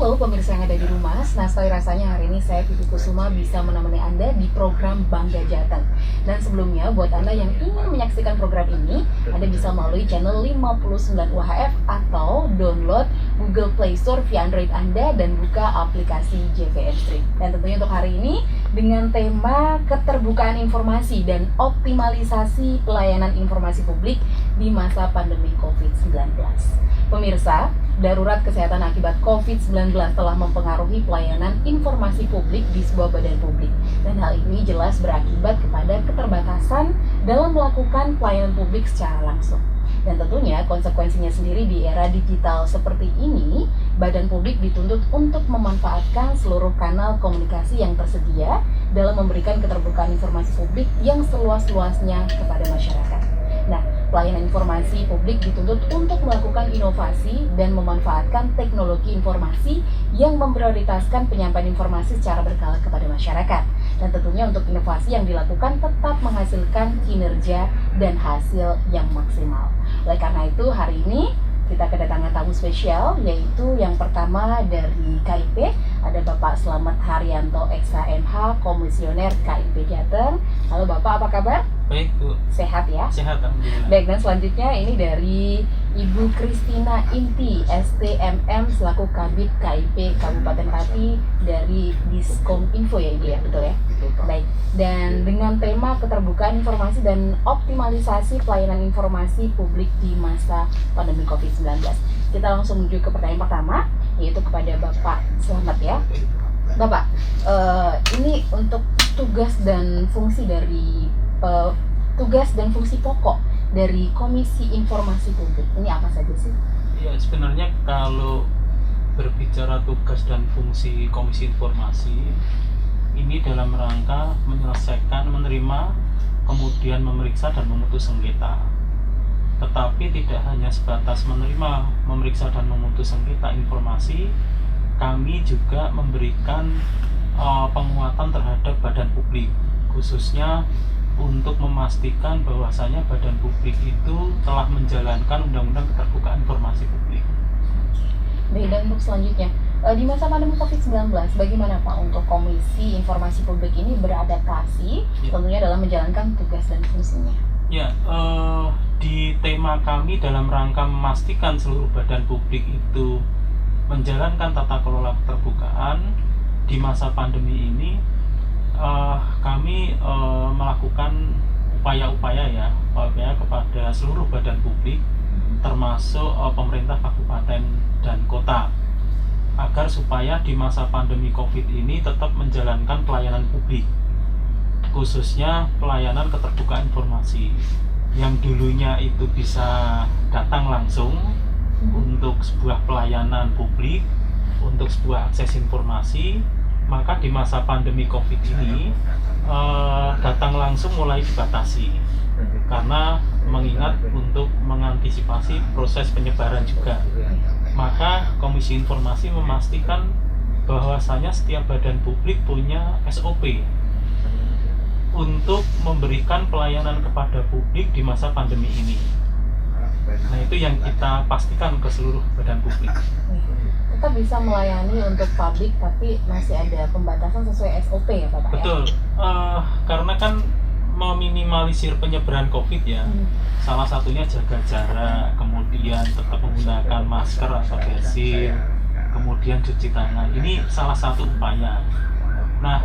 Halo pemirsa yang ada di rumah, nah sekali rasanya hari ini saya Vivi Kusuma bisa menemani Anda di program Bangga Jateng. Dan sebelumnya buat Anda yang ingin menyaksikan program ini, Anda bisa melalui channel 59 UHF atau download Google Play Store via Android Anda dan buka aplikasi JVM Stream. Dan tentunya untuk hari ini dengan tema keterbukaan informasi dan optimalisasi pelayanan informasi publik di masa pandemi COVID-19. Pemirsa, darurat kesehatan akibat COVID-19 telah mempengaruhi pelayanan informasi publik di sebuah badan publik. Dan hal ini jelas berakibat kepada keterbatasan dalam melakukan pelayanan publik secara langsung. Dan tentunya konsekuensinya sendiri di era digital seperti ini, badan publik dituntut untuk memanfaatkan seluruh kanal komunikasi yang tersedia dalam memberikan keterbukaan informasi publik yang seluas-luasnya kepada masyarakat. Nah, pelayanan informasi publik dituntut untuk melakukan inovasi dan memanfaatkan teknologi informasi yang memprioritaskan penyampaian informasi secara berkala kepada masyarakat. Dan tentunya untuk inovasi yang dilakukan tetap menghasilkan kinerja dan hasil yang maksimal. Oleh karena itu, hari ini kita kedatangan tamu spesial, yaitu yang pertama dari KIP, ada Bapak Slamet Haryanto SHMH, Komisioner KIP Jateng. Halo Bapak, apa kabar? Baik Bu. Sehat ya? Sehat alhamdulillah. Baik, dan selanjutnya ini dari Ibu Kristina Inti STMM selaku Kabid KIP Kabupaten Pati dari Diskom Info ya Ibu ya, betul ya? Baik, dan dengan tema keterbukaan informasi dan optimalisasi pelayanan informasi publik di masa pandemi COVID-19. Kita langsung menuju ke pertanyaan pertama, yaitu kepada Bapak Slamet ya. Bapak, ini untuk tugas dan fungsi pokok dari Komisi Informasi Publik ini apa saja sih? Ya, sebenarnya kalau berbicara tugas dan fungsi Komisi Informasi ini dalam rangka menyelesaikan, menerima, kemudian memeriksa dan memutus sengketa. Tetapi tidak hanya sebatas menerima, memeriksa dan memutus sengketa informasi, kami juga memberikan penguatan terhadap badan publik, khususnya untuk memastikan bahwasanya badan publik itu telah menjalankan Undang-Undang Keterbukaan Informasi Publik. Baik, dan untuk selanjutnya, di masa pandemi COVID-19, bagaimana Pak untuk Komisi Informasi Publik ini beradaptasi tentunya dalam menjalankan tugas dan fungsinya? Ya, di tema kami dalam rangka memastikan seluruh badan publik itu menjalankan tata kelola keterbukaan di masa pandemi ini, kami melakukan upaya kepada seluruh badan publik termasuk pemerintah kabupaten dan kota agar supaya di masa pandemi COVID ini tetap menjalankan pelayanan publik, khususnya pelayanan keterbukaan informasi yang dulunya itu bisa datang langsung untuk sebuah pelayanan publik, untuk sebuah akses informasi. Maka di masa pandemi COVID ini datang langsung mulai dibatasi karena mengingat untuk mengantisipasi proses penyebaran juga. Maka Komisi Informasi memastikan bahwasanya setiap badan publik punya SOP untuk memberikan pelayanan kepada publik di masa pandemi ini. Nah, itu yang kita pastikan ke seluruh badan publik. Tetap bisa melayani untuk publik, tapi masih ada pembatasan sesuai SOP ya Bapak? Betul, karena kan meminimalisir penyebaran COVID ya, salah satunya jaga jarak, kemudian tetap menggunakan masker atau face, kemudian cuci tangan. Ini salah satu upaya. Nah,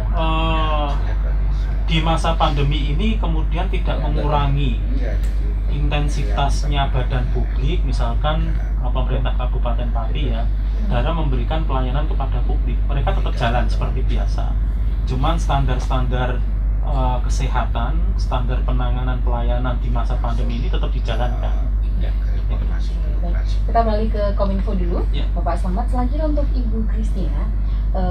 di masa pandemi ini kemudian tidak mengurangi intensitasnya badan publik, misalkan pemerintah Kabupaten Pati ya, dalam memberikan pelayanan kepada publik. Mereka tetap jalan seperti biasa. Cuman standar-standar kesehatan, standar penanganan pelayanan di masa pandemi ini tetap dijalankan. Baik, kita balik ke Kominfo dulu, ya. Bapak Slamet. Selanjutnya untuk Ibu Kristina,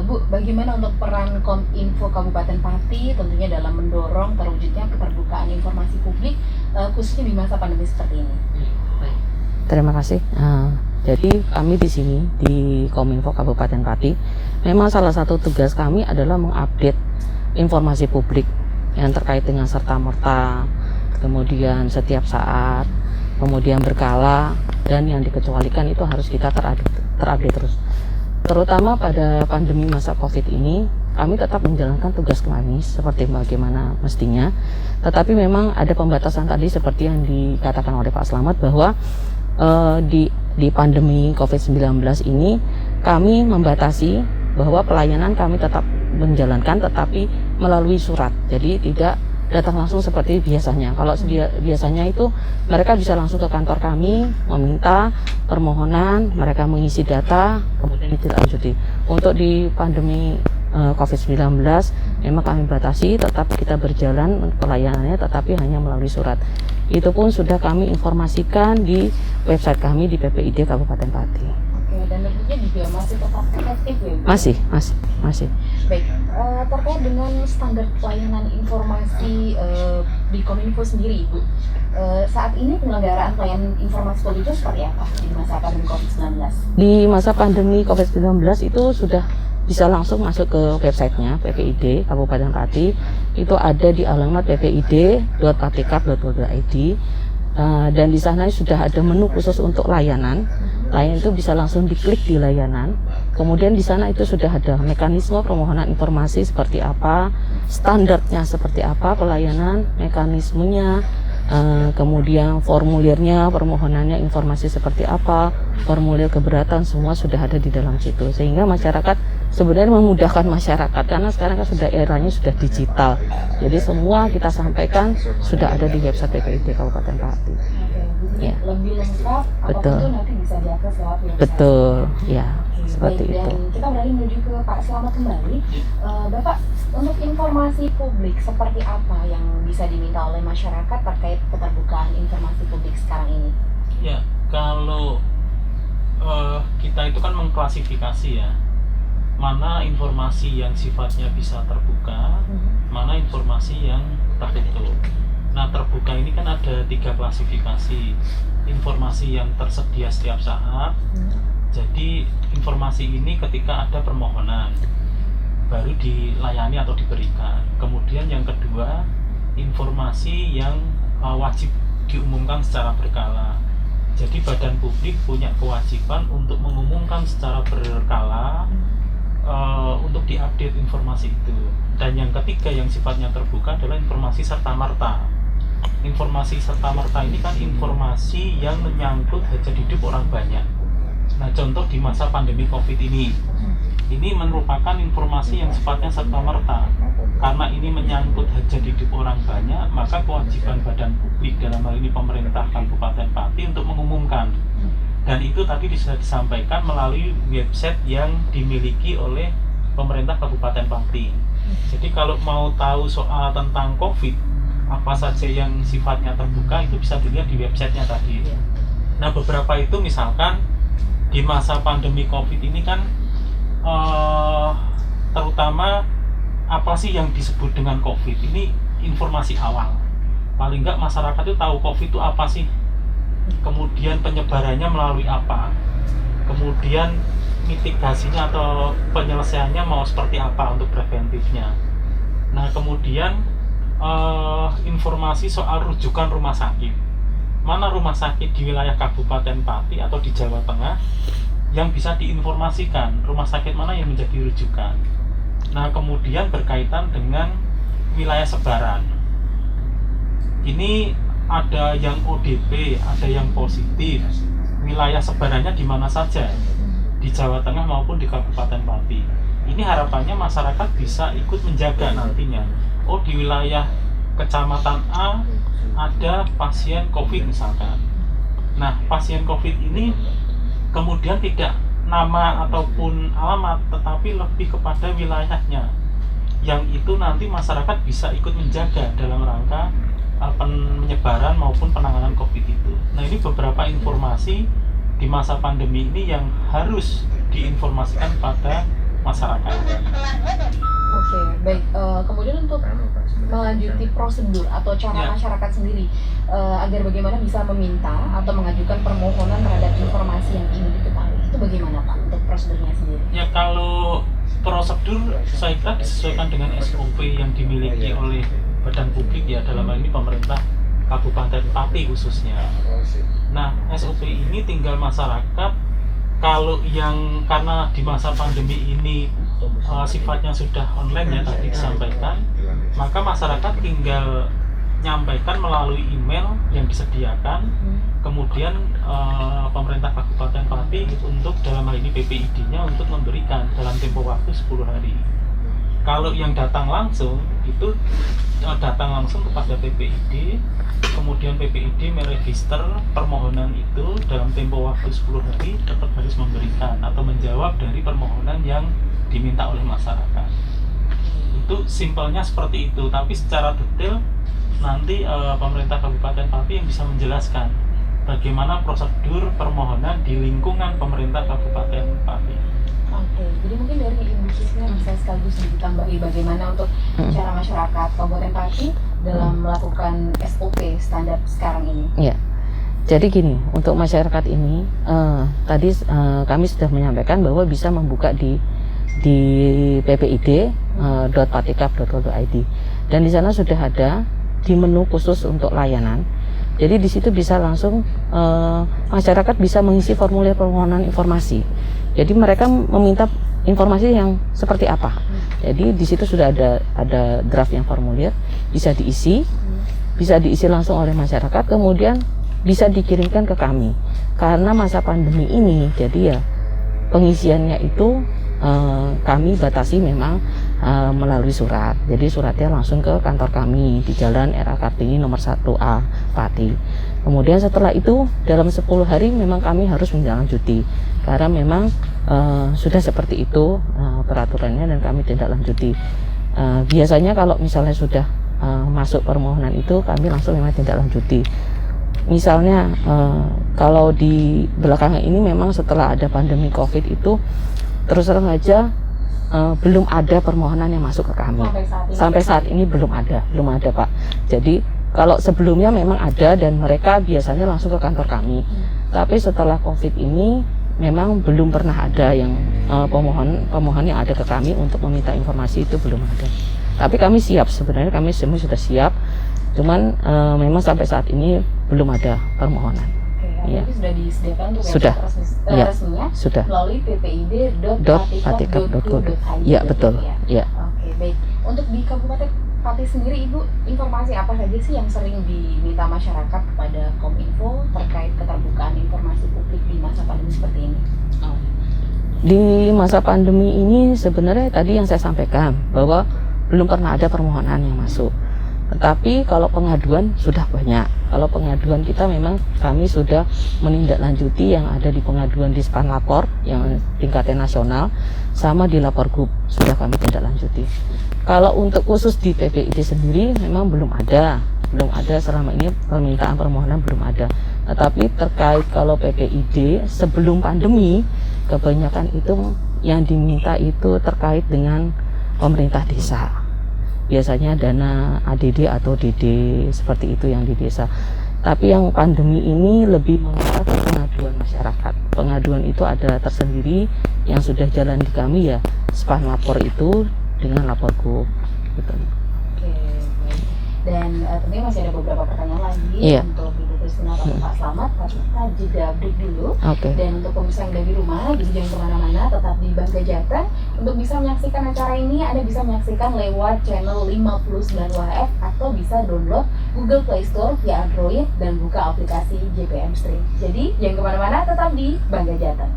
Bu, bagaimana untuk peran Kominfo Kabupaten Pati tentunya dalam mendorong terwujudnya keterbukaan informasi publik khususnya di masa pandemi seperti ini? Terima kasih. Jadi kami di sini di Kominfo Kabupaten Pati, memang salah satu tugas kami adalah mengupdate informasi publik yang terkait dengan serta-merta, kemudian setiap saat, kemudian berkala, dan yang dikecualikan itu harus kita terupdate terus. terutama pada pandemi masa COVID ini, kami tetap menjalankan tugas kami seperti bagaimana mestinya. Tetapi memang ada pembatasan tadi seperti yang dikatakan oleh Pak Slamet bahwa di pandemi COVID-19 ini kami membatasi bahwa pelayanan kami tetap menjalankan tetapi melalui surat. Jadi tidak datang langsung seperti biasanya. Kalau biasanya itu mereka bisa langsung ke kantor kami meminta permohonan, mereka mengisi data, kemudian ditindaklanjuti. Untuk di pandemi COVID-19 memang kami batasi, tetap kita berjalan pelayanannya tetapi hanya melalui surat. Itu pun sudah kami informasikan di website kami di PPID Kabupaten Pati. Oke, dan tentunya juga masih tetap efektif ya, Bu? Masih. Baik, terkait dengan standar pelayanan informasi di Kominfo sendiri, Ibu, saat ini penyelenggaraan pelayanan informasi publik itu seperti apa di masa pandemi COVID-19? Di masa pandemi COVID-19 itu sudah bisa langsung masuk ke websitenya PPID Kabupaten Pati. Itu ada di alamat ppid.patikap.go.id, dan di sana sudah ada menu khusus untuk layanan. Layanan itu bisa langsung diklik di layanan. Kemudian di sana itu sudah ada mekanisme permohonan informasi seperti apa, standarnya seperti apa pelayanan, mekanismenya, kemudian formulirnya, permohonannya, informasi seperti apa, formulir keberatan, semua sudah ada di dalam situ. Sehingga masyarakat sebenarnya memudahkan masyarakat karena sekarang kan sudah eranya sudah digital. Jadi semua kita sampaikan sudah ada di website PPID Kabupaten Pati. Ya. Lebih lengkap, betul. Apapun itu nanti bisa diakses lewat website. Betul, ya. Seperti Baik, itu. Dan kita beralih menuju ke Pak Slamet kembali. Bapak, untuk informasi publik seperti apa yang bisa diminta oleh masyarakat terkait keterbukaan informasi publik sekarang ini? Ya, kalau kita itu kan mengklasifikasi ya, mana informasi yang sifatnya bisa terbuka, mana informasi yang tertutup. Nah, terbuka ini kan ada 3 klasifikasi. Informasi yang tersedia setiap saat. Jadi informasi ini ketika ada permohonan baru dilayani atau diberikan. Kemudian yang kedua, informasi yang wajib diumumkan secara berkala. Jadi badan publik punya kewajiban untuk mengumumkan secara berkala untuk diupdate informasi itu. Dan yang ketiga yang sifatnya terbuka adalah informasi serta-merta. Informasi serta-merta ini kan informasi yang menyangkut hajat hidup orang banyak. Nah, contoh di masa pandemi COVID ini merupakan informasi yang sifatnya serta-merta. Karena ini menyangkut hajat hidup orang banyak, maka kewajiban badan publik dalam hal ini pemerintah Kabupaten Pati untuk mengumumkan. Dan itu tadi bisa disampaikan melalui website yang dimiliki oleh pemerintah Kabupaten Pati. Jadi kalau mau tahu soal tentang COVID, apa saja yang sifatnya terbuka itu bisa dilihat di websitenya tadi. Nah, beberapa itu misalkan di masa pandemi COVID ini kan terutama apa sih yang disebut dengan COVID ini informasi awal. Paling nggak masyarakat itu tahu COVID itu apa sih, kemudian penyebarannya melalui apa, kemudian mitigasinya atau penyelesaiannya mau seperti apa untuk preventifnya. Nah, kemudian informasi soal rujukan rumah sakit, mana rumah sakit di wilayah Kabupaten Pati atau di Jawa Tengah yang bisa diinformasikan, rumah sakit mana yang menjadi rujukan. Nah, kemudian berkaitan dengan wilayah sebaran, ini ada yang ODP, ada yang positif, wilayah sebarannya di mana saja, di Jawa Tengah maupun di Kabupaten Pati. Ini harapannya masyarakat bisa ikut menjaga nantinya. Oh, di wilayah kecamatan A ada pasien COVID misalkan. Nah, pasien COVID ini kemudian tidak nama ataupun alamat, tetapi lebih kepada wilayahnya. Yang itu nanti masyarakat bisa ikut menjaga dalam rangka penyebaran maupun penanganan COVID itu. Nah, ini beberapa informasi di masa pandemi ini yang harus diinformasikan pada masyarakat. Oke, baik. Kemudian untuk melanjuti prosedur atau cara masyarakat sendiri agar bagaimana bisa meminta atau mengajukan permohonan terhadap informasi yang ingin diketahui, itu bagaimana Pak untuk prosedurnya sendiri? Ya, kalau prosedur saya kira disesuaikan dengan SOP yang dimiliki oleh badan publik ya, dalam hal ini pemerintah Kabupaten Pati khususnya. Nah, SOP ini tinggal masyarakat Kalau yang karena di masa pandemi ini sifatnya sudah online ya tadi disampaikan, maka masyarakat tinggal nyampaikan melalui email yang disediakan, kemudian pemerintah Kabupaten Pati untuk dalam hal ini PPID-nya untuk memberikan dalam tempo waktu 10 hari. Kalau yang datang langsung itu datang langsung kepada PPID, kemudian PPID meregister permohonan itu dalam tempo waktu 10 hari tetap harus memberikan atau menjawab dari permohonan yang diminta oleh masyarakat. Itu simpelnya seperti itu, tapi secara detail nanti pemerintah Kabupaten Pati yang bisa menjelaskan bagaimana prosedur permohonan di lingkungan pemerintah Kabupaten Pati. Oke, jadi mungkin dari Ibu Kristina bisa sekaligus ditambahi bagaimana untuk cara masyarakat Kabupaten Pati dalam melakukan SOP standar sekarang ini. Ya, jadi gini, untuk masyarakat ini tadi kami sudah menyampaikan bahwa bisa membuka di ppid.patikap.go.id dan di sana sudah ada di menu khusus untuk layanan. Jadi di situ bisa langsung masyarakat bisa mengisi formulir permohonan informasi. Jadi mereka meminta informasi yang seperti apa. Jadi di situ sudah ada draft yang formulir, bisa diisi langsung oleh masyarakat, kemudian bisa dikirimkan ke kami. Karena masa pandemi ini, jadi ya pengisiannya itu kami batasi memang melalui surat. Jadi suratnya langsung ke kantor kami di Jalan R.A. Kartini nomor 1A Pati. Kemudian setelah itu dalam 10 hari memang kami harus menindaklanjuti karena memang sudah seperti itu peraturannya dan kami tindak lanjuti. Biasanya kalau misalnya sudah masuk permohonan itu kami langsung memang tindak lanjuti. Misalnya kalau di belakangan ini memang setelah ada pandemi COVID itu terus terang aja belum ada permohonan yang masuk ke kami. Sampai saat ini belum ada Pak. Jadi kalau sebelumnya memang ada dan mereka biasanya langsung ke kantor kami. Tapi setelah COVID ini memang belum pernah ada yang pemohon yang ada ke kami untuk meminta informasi, itu belum ada. Tapi kami siap, sebenarnya kami semua sudah siap. Cuman memang sampai saat ini belum ada permohonan. Ya. Sudah disediakan untuk sudah. resminya sudah. Melalui ppid.patikap.go.id. Ya, betul. Ya. Oke, baik. Untuk di Kabupaten Pati sendiri, Ibu, informasi apa saja sih yang sering diminta masyarakat kepada Kominfo terkait keterbukaan informasi publik di masa pandemi seperti ini? Di masa pandemi ini sebenarnya tadi yang saya sampaikan bahwa belum pernah ada permohonan yang masuk. Tetapi kalau pengaduan sudah banyak. Kalau pengaduan kita memang kami sudah menindaklanjuti yang ada di pengaduan di Span Lapor yang tingkatnya nasional sama di Lapor Group sudah kami tindaklanjuti. Kalau untuk khusus di PPID sendiri memang belum ada selama ini permintaan permohonan belum ada. Tetapi terkait kalau PPID sebelum pandemi kebanyakan itu yang diminta itu terkait dengan pemerintah desa. Biasanya dana ADD atau DD seperti itu yang di desa. Tapi yang pandemi ini lebih mengarah ke pengaduan masyarakat. Pengaduan itu ada tersendiri yang sudah jalan di kami ya, Span Lapor itu dengan Lapor Group gitu. Oke, baik. Dan tentunya masih ada beberapa pertanyaan lagi untuk Ibu Kristina atau Pak Slamet, tapi kita jeda break dulu. Dan untuk pemirsa yang dari rumah, bisa jangan kemana-mana, tetap di Bangga Jateng. Untuk bisa menyaksikan acara ini, Anda bisa menyaksikan lewat channel 59 WHF atau bisa download Google Play Store via Android dan buka aplikasi JPM Stream. Jadi jangan kemana-mana, tetap di Bangga Jateng.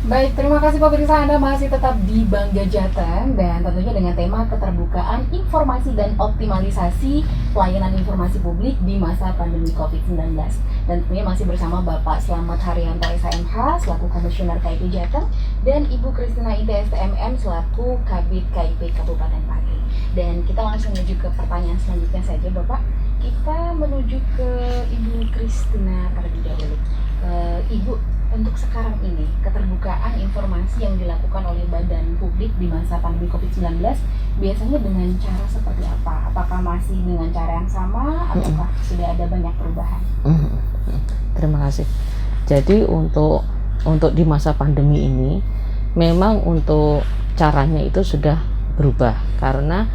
Baik, terima kasih pemirsa, Anda masih tetap di Bangga Jateng dan tentunya dengan tema keterbukaan informasi dan optimalisasi pelayanan informasi publik di masa pandemi COVID-19. Dan tentunya masih bersama Bapak Slamet Haryanto SHMH selaku Komisioner KIP Jateng dan Ibu Kristina ITSTMM selaku Kabid KIP Kabupaten Pati. Dan kita langsung menuju ke pertanyaan selanjutnya saja, Bapak. Kita menuju ke Ibu Kristina terlebih dahulu. Ibu, untuk sekarang ini, keterbukaan informasi yang dilakukan oleh badan publik di masa pandemi COVID-19 biasanya dengan cara seperti apa? Apakah masih dengan cara yang sama ataukah sudah ada banyak perubahan? Terima kasih. Jadi untuk untuk di masa pandemi ini memang untuk caranya itu sudah berubah, karena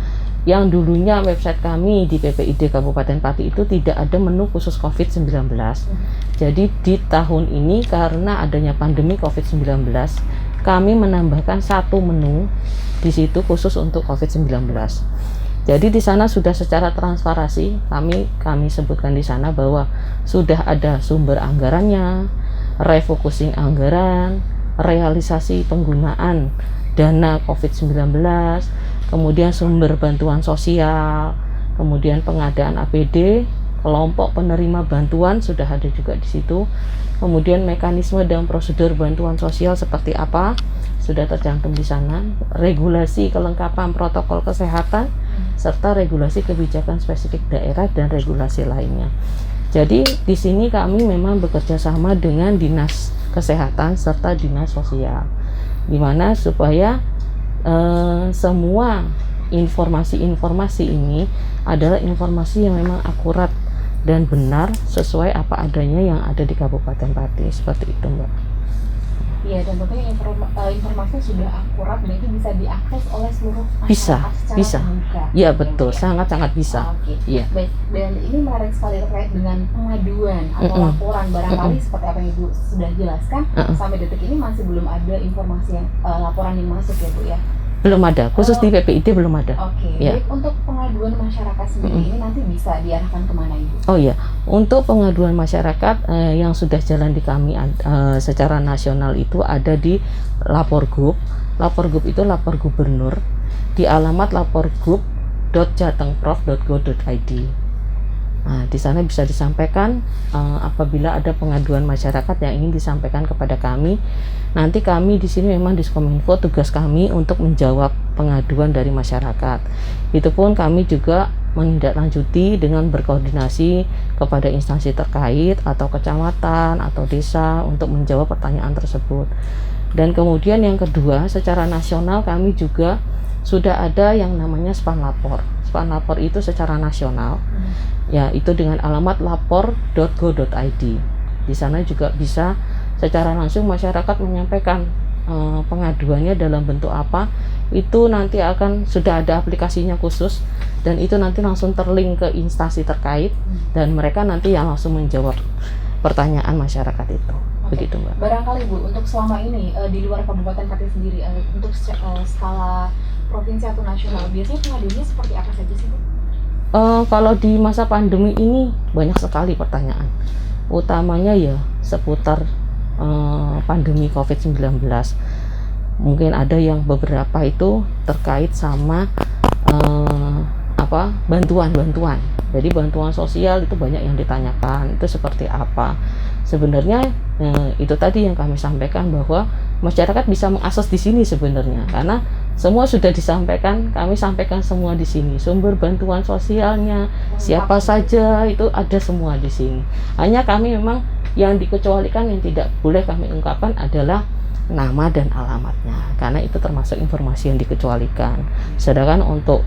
yang dulunya website kami di PPID Kabupaten Pati itu tidak ada menu khusus COVID-19. Jadi di tahun ini karena adanya pandemi COVID-19, kami menambahkan satu menu di situ khusus untuk COVID-19. Jadi di sana sudah secara transparansi kami sebutkan di sana bahwa sudah ada sumber anggarannya, refocusing anggaran, realisasi penggunaan dana COVID-19, kemudian sumber bantuan sosial, kemudian pengadaan APD, kelompok penerima bantuan sudah ada juga di situ. Kemudian mekanisme dan prosedur bantuan sosial seperti apa sudah tercantum di sana, regulasi kelengkapan protokol kesehatan serta regulasi kebijakan spesifik daerah dan regulasi lainnya. Jadi di sini kami memang bekerja sama dengan Dinas Kesehatan serta Dinas Sosial, di mana supaya semua informasi-informasi ini adalah informasi yang memang akurat dan benar sesuai apa adanya yang ada di Kabupaten Pati, seperti itu, Mbak. Iya, dan tentunya informasinya sudah akurat dan itu bisa diakses oleh seluruh Bisa, masyarakat secara bisa. terbuka. Iya betul, sangat-sangat bisa. Oke. Iya. Baik, dan ini menarik sekali terkait dengan pengaduan atau laporan barangkali seperti apa yang Ibu sudah jelaskan, sampai detik ini masih belum ada informasi yang laporan yang masuk ya Bu ya. Belum ada, khusus di PPID belum ada. Oke. Ya. Baik, untuk pengaduan masyarakat sendiri ini nanti bisa diarahkan kemana Ibu? Oh iya, untuk pengaduan masyarakat yang sudah jalan di kami secara nasional itu ada di Laporgub. Laporgub itu lapor gubernur di alamat laporgub.jatengprof.go.id. Nah, di sana bisa disampaikan apabila ada pengaduan masyarakat yang ingin disampaikan kepada kami. Nanti kami di sini memang Diskominfo tugas kami untuk menjawab pengaduan dari masyarakat. Itu pun kami juga menindaklanjuti dengan berkoordinasi kepada instansi terkait atau kecamatan atau desa untuk menjawab pertanyaan tersebut. Dan kemudian yang kedua, secara nasional kami juga sudah ada yang namanya Spanlapor. Spanlapor itu secara nasional, ya itu dengan alamat lapor.go.id. Di sana juga bisa secara langsung masyarakat menyampaikan pengaduannya dalam bentuk apa, itu nanti akan sudah ada aplikasinya khusus dan itu nanti langsung terlink ke instansi terkait dan mereka nanti yang langsung menjawab pertanyaan masyarakat itu. Begitu Mbak. Barangkali Bu, untuk selama ini di luar Kabupaten Pati sendiri untuk skala provinsi atau nasional biasanya pengaduannya seperti apa saja sih Bu? Kalau di masa pandemi ini banyak sekali pertanyaan, utamanya ya seputar pandemi COVID-19. Mungkin ada yang beberapa itu terkait sama bantuan-bantuan. Jadi bantuan sosial itu banyak yang ditanyakan, itu seperti apa. Sebenarnya itu tadi yang kami sampaikan bahwa masyarakat bisa mengakses di sini sebenarnya, karena semua sudah disampaikan, kami sampaikan semua di sini. Sumber bantuan sosialnya, siapa saja itu ada semua di sini. Hanya kami memang yang dikecualikan, yang tidak boleh kami ungkapkan adalah nama dan alamatnya, karena itu termasuk informasi yang dikecualikan. Sedangkan untuk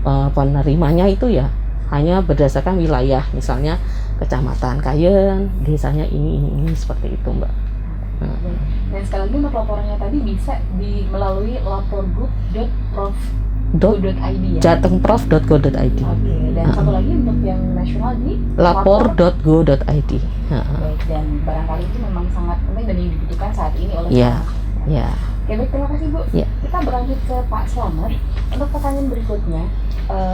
penerimanya itu ya hanya berdasarkan wilayah, misalnya kecamatan Kayen, desanya ini seperti itu Mbak. Dan sekali lagi untuk laporannya tadi bisa melalui laporgub.prof.go.id ya? Jatengprof.go.id. Oke, dan satu lagi untuk yang nasional di lapor.go.id. Baik, dan barangkali itu memang sangat penting dan yang dibutuhkan saat ini oleh masyarakat. Ya. Oke, baik, terima kasih Bu. Ya. Kita berlanjut ke Pak Slamet. Untuk pertanyaan berikutnya,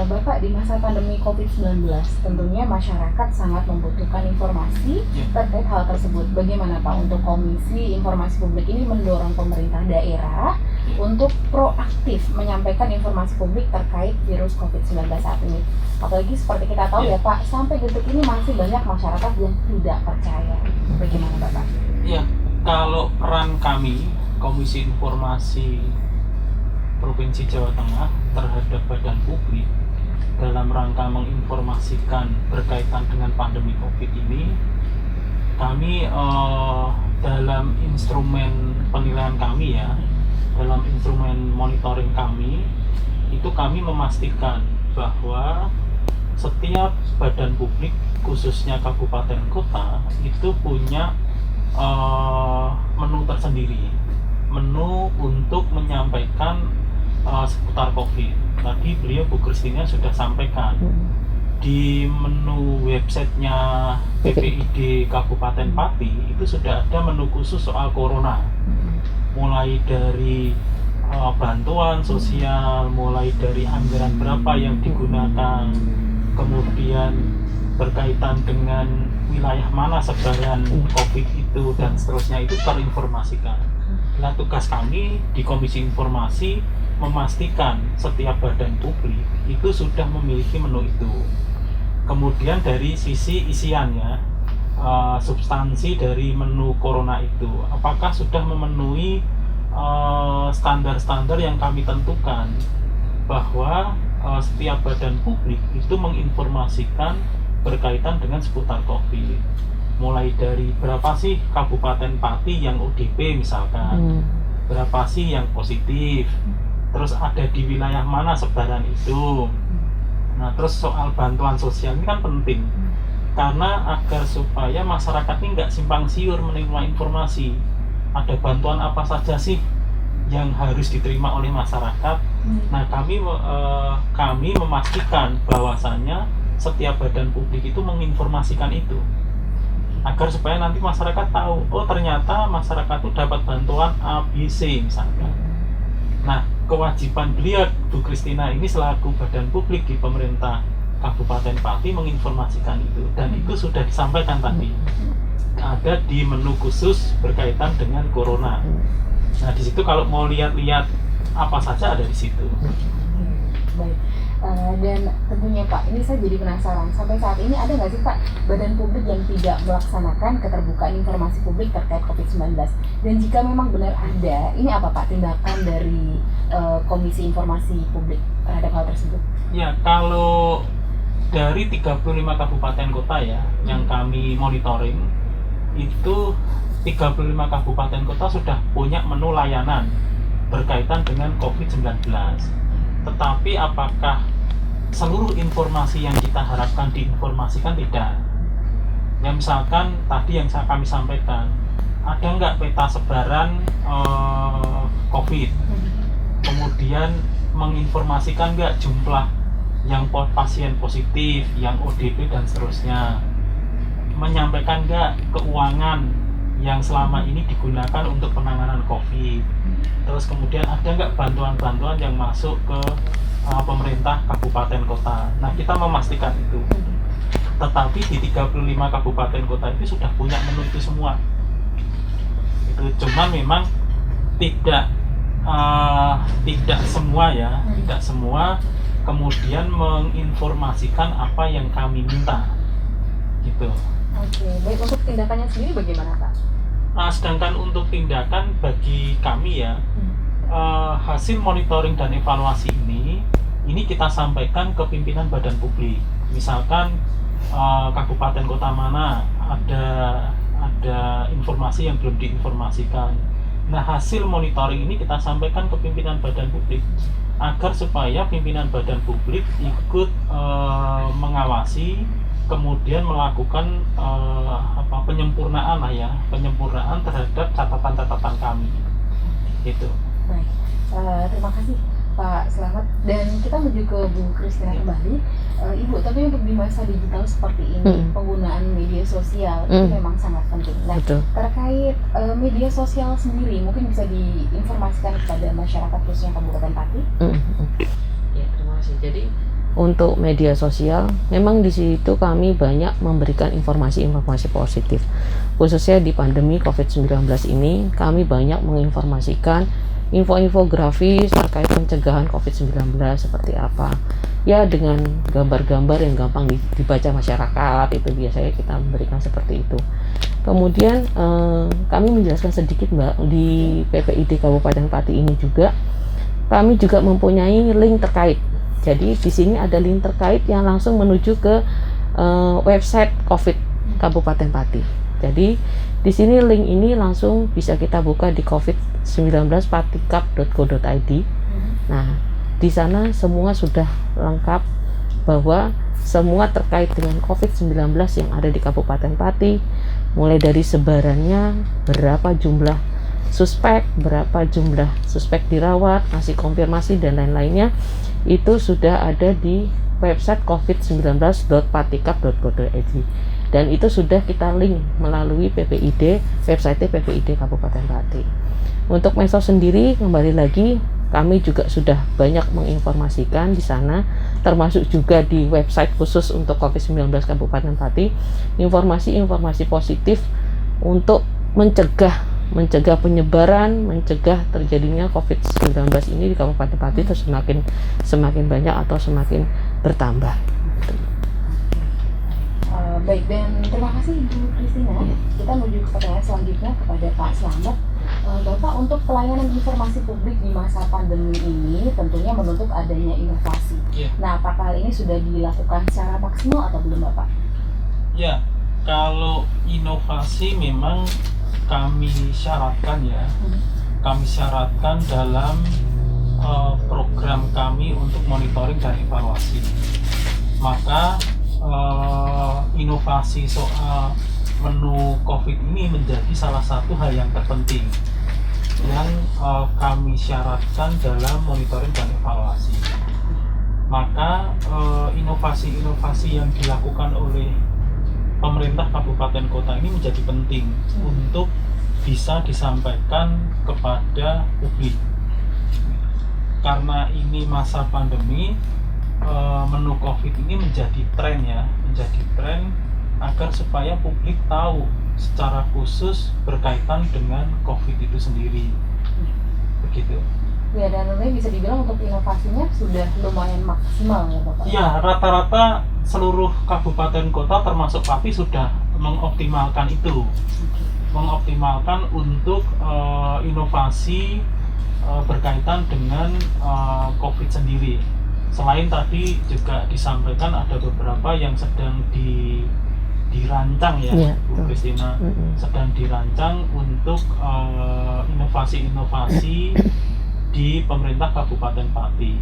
Bapak, di masa pandemi COVID-19 tentunya masyarakat sangat membutuhkan informasi terkait hal tersebut. Bagaimana Pak untuk Komisi Informasi Publik ini mendorong pemerintah daerah untuk proaktif menyampaikan informasi publik terkait virus COVID-19 saat ini? Apalagi seperti kita tahu ya Pak, sampai detik ini masih banyak masyarakat yang tidak percaya. Bagaimana Bapak? Ya, kalau peran kami Komisi Informasi Provinsi Jawa Tengah terhadap badan publik dalam rangka menginformasikan berkaitan dengan pandemi COVID ini, kami dalam instrumen penilaian kami ya, dalam instrumen monitoring kami, itu kami memastikan bahwa setiap badan publik khususnya kabupaten kota itu punya menu tersendiri, menu untuk menyampaikan seputar COVID. Tadi beliau Bu Christina sudah sampaikan di menu websitenya PPID Kabupaten Pati itu sudah ada menu khusus soal corona, mulai dari bantuan sosial, mulai dari anggaran berapa yang digunakan, kemudian berkaitan dengan wilayah mana sebaran COVID itu dan seterusnya, itu terinformasikan. Nah, tugas kami di Komisi Informasi memastikan setiap badan publik itu sudah memiliki menu itu. Kemudian dari sisi isiannya, substansi dari menu corona itu apakah sudah memenuhi standar-standar yang kami tentukan, bahwa setiap badan publik itu menginformasikan berkaitan dengan seputar COVID, mulai dari berapa sih Kabupaten Pati yang ODP misalkan, berapa sih yang positif, terus ada di wilayah mana sebaran itu. Nah, terus soal bantuan sosial ini kan penting, karena agar supaya masyarakat ini nggak simpang siur menerima informasi. Ada bantuan apa saja sih yang harus diterima oleh masyarakat. Nah, kami memastikan bahwasannya setiap badan publik itu menginformasikan itu, agar supaya nanti masyarakat tahu, oh ternyata masyarakat itu dapat bantuan ABC misalkan. Nah, kewajiban beliau Bu Christina ini selaku badan publik di pemerintah Kabupaten Pati menginformasikan itu, dan itu sudah disampaikan tadi ada di menu khusus berkaitan dengan corona. Nah, di situ kalau mau lihat-lihat apa saja ada di situ. Baik. Dan tentunya Pak, ini saya jadi penasaran, sampai saat ini ada nggak sih Pak badan publik yang tidak melaksanakan keterbukaan informasi publik terkait COVID-19? Dan jika memang benar ada, ini apa Pak tindakan dari Komisi Informasi Publik terhadap hal tersebut? Ya, kalau dari 35 kabupaten kota ya yang kami monitoring, itu 35 kabupaten kota sudah punya menu layanan berkaitan dengan COVID-19. Tetapi apakah seluruh informasi yang kita harapkan diinformasikan? Tidak. Ya, misalkan tadi yang kami sampaikan, ada nggak peta sebaran COVID? Kemudian menginformasikan nggak jumlah yang pasien positif, yang ODP dan seterusnya? Menyampaikan nggak keuangan yang selama ini digunakan untuk penanganan COVID? Terus kemudian ada nggak bantuan-bantuan yang masuk ke pemerintah kabupaten kota? Nah, kita memastikan itu. Tetapi di 35 kabupaten kota itu sudah punya menu itu semua. Itu cuma memang tidak semua ya, tidak semua kemudian menginformasikan apa yang kami minta, gitu. Oke, baik. Untuk tindakannya sendiri bagaimana Pak? Nah, sedangkan untuk tindakan bagi kami ya, hasil monitoring dan evaluasi ini kita sampaikan ke pimpinan badan publik. Misalkan kabupaten kota mana ada informasi yang belum diinformasikan. Nah, hasil monitoring ini kita sampaikan ke pimpinan badan publik, agar supaya pimpinan badan publik ikut mengawasi, kemudian melakukan penyempurnaan terhadap catatan-catatan kami. Itu. Baik. Terima kasih Pak Slamet, dan kita menuju ke Bu Christina kembali. Ibu, tapi untuk di masa digital seperti ini, penggunaan media sosial itu memang sangat penting. Nah, terkait media sosial sendiri, mungkin bisa diinformasikan kepada masyarakat khususnya Kabupaten Pati? Ya, terima kasih. Jadi untuk media sosial, memang di situ kami banyak memberikan informasi-informasi positif. Khususnya di pandemi COVID-19 ini, kami banyak menginformasikan infografis terkait pencegahan COVID-19 seperti apa. Ya, dengan gambar-gambar yang gampang dibaca masyarakat, itu biasanya kita memberikan seperti itu. Kemudian kami menjelaskan sedikit Mbak, di PPID Kabupaten Pati ini juga kami juga mempunyai link terkait. Jadi di sini ada link terkait yang langsung menuju ke website COVID Kabupaten Pati. Jadi di sini link ini langsung bisa kita buka di covid19patikap.go.id. Nah, di sana semua sudah lengkap bahwa semua terkait dengan COVID-19 yang ada di Kabupaten Pati, mulai dari sebarannya, berapa jumlah suspek, berapa jumlah suspek dirawat, ngasih konfirmasi dan lain-lainnya, itu sudah ada di website covid19.patikap.go.id, dan itu sudah kita link melalui PPID, website PPID Kabupaten Pati. Untuk medsos sendiri, kembali lagi, kami juga sudah banyak menginformasikan di sana, termasuk juga di website khusus untuk COVID-19 Kabupaten Pati, informasi-informasi positif untuk mencegah penyebaran, mencegah terjadinya COVID-19 ini di Kabupaten Pati itu semakin banyak atau semakin bertambah. Baik, dan terima kasih Ibu Kristina. Kita menuju ke pertanyaan selanjutnya kepada Pak Slamet. Bapak, untuk pelayanan informasi publik di masa pandemi ini tentunya menuntut adanya inovasi. Nah, apakah hal ini sudah dilakukan secara maksimal atau belum, Bapak? Ya, kalau inovasi memang kami syaratkan ya, kami syaratkan dalam program kami untuk monitoring dan evaluasi. Maka inovasi soal menu COVID ini menjadi salah satu hal yang terpenting yang kami syaratkan dalam monitoring dan evaluasi. Maka inovasi-inovasi yang dilakukan oleh pemerintah kabupaten kota ini menjadi penting untuk bisa disampaikan kepada publik. Karena ini masa pandemi, menu COVID ini menjadi tren agar supaya publik tahu secara khusus berkaitan dengan COVID itu sendiri. Begitu. Ya, dan tentunya bisa dibilang untuk inovasinya sudah lumayan maksimal ya, Bapak? Ya, rata-rata seluruh kabupaten kota termasuk Pati sudah mengoptimalkan itu. Mengoptimalkan untuk inovasi berkaitan dengan COVID sendiri. Selain tadi juga disampaikan ada beberapa yang sedang dirancang ya, Bu Kristina, sedang dirancang untuk inovasi-inovasi di pemerintah Kabupaten Pati.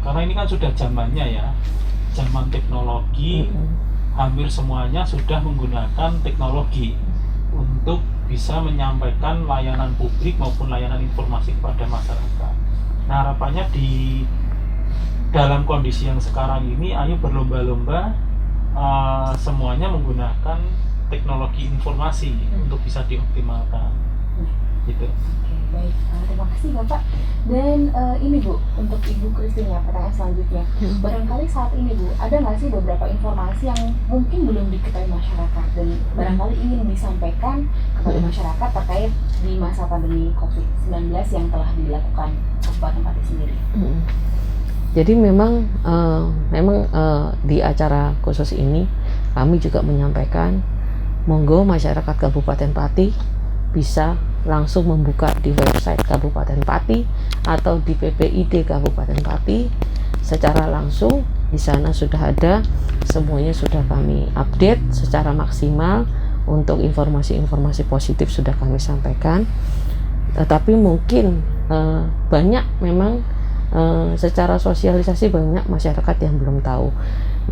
Karena ini kan sudah zamannya ya, zaman teknologi, hampir semuanya sudah menggunakan teknologi untuk bisa menyampaikan layanan publik maupun layanan informasi kepada masyarakat. Nah, harapannya di dalam kondisi yang sekarang ini, ayo berlomba-lomba semuanya menggunakan teknologi informasi untuk bisa dioptimalkan. Gitu. Oke, baik. Terima kasih Bapak. Dan ini Bu, untuk Ibu Kristina, pertanyaan selanjutnya. Barangkali saat ini Bu, ada nggak sih beberapa informasi yang mungkin belum diketahui masyarakat dan barangkali ingin disampaikan kepada masyarakat terkait di masa pandemi COVID-19 yang telah dilakukan Kabupaten Pati sendiri? Jadi memang di acara khusus ini kami juga menyampaikan monggo masyarakat Kabupaten Pati bisa langsung membuka di website Kabupaten Pati atau di PPID Kabupaten Pati secara langsung. Di sana sudah ada semuanya, sudah kami update secara maksimal untuk informasi-informasi positif sudah kami sampaikan. Tetapi mungkin banyak memang secara sosialisasi banyak masyarakat yang belum tahu.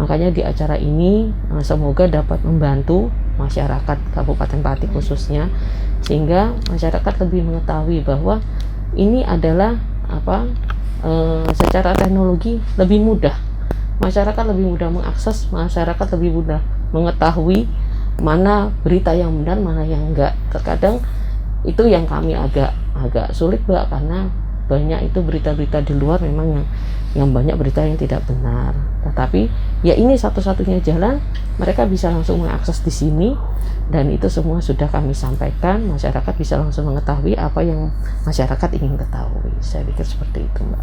Makanya di acara ini semoga dapat membantu masyarakat Kabupaten Pati khususnya, sehingga masyarakat lebih mengetahui bahwa ini adalah secara teknologi lebih mudah. Masyarakat lebih mudah mengakses, masyarakat lebih mudah mengetahui mana berita yang benar, mana yang enggak. Terkadang itu yang kami agak sulit, Mbak, karena banyak itu berita-berita di luar memang yang banyak berita yang tidak benar. Tetapi ya ini satu-satunya jalan mereka bisa langsung mengakses di sini, dan itu semua sudah kami sampaikan. Masyarakat bisa langsung mengetahui apa yang masyarakat ingin ketahui. Saya pikir seperti itu, Mbak.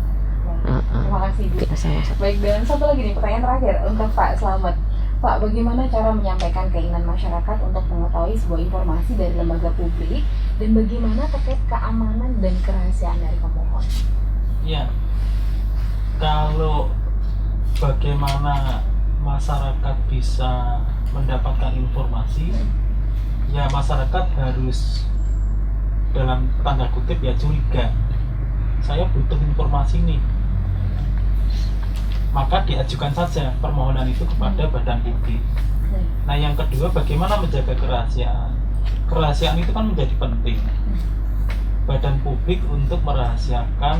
Terima kasih Bu. Sama-sama. Baik, dan satu lagi nih pertanyaan terakhir untuk Pak Slamet. Pak, bagaimana cara menyampaikan keinginan masyarakat untuk mengetahui sebuah informasi dari lembaga publik, dan bagaimana terkait keamanan dan kerahasiaan dari pemohon? Ya, kalau bagaimana masyarakat bisa mendapatkan informasi, ya masyarakat harus dalam tanda kutip ya curiga. Saya butuh informasi nih. maka diajukan saja permohonan itu kepada badan publik. Nah, yang kedua, bagaimana menjaga kerahasiaan? Kerahasiaan itu kan menjadi penting. Badan publik untuk merahasiakan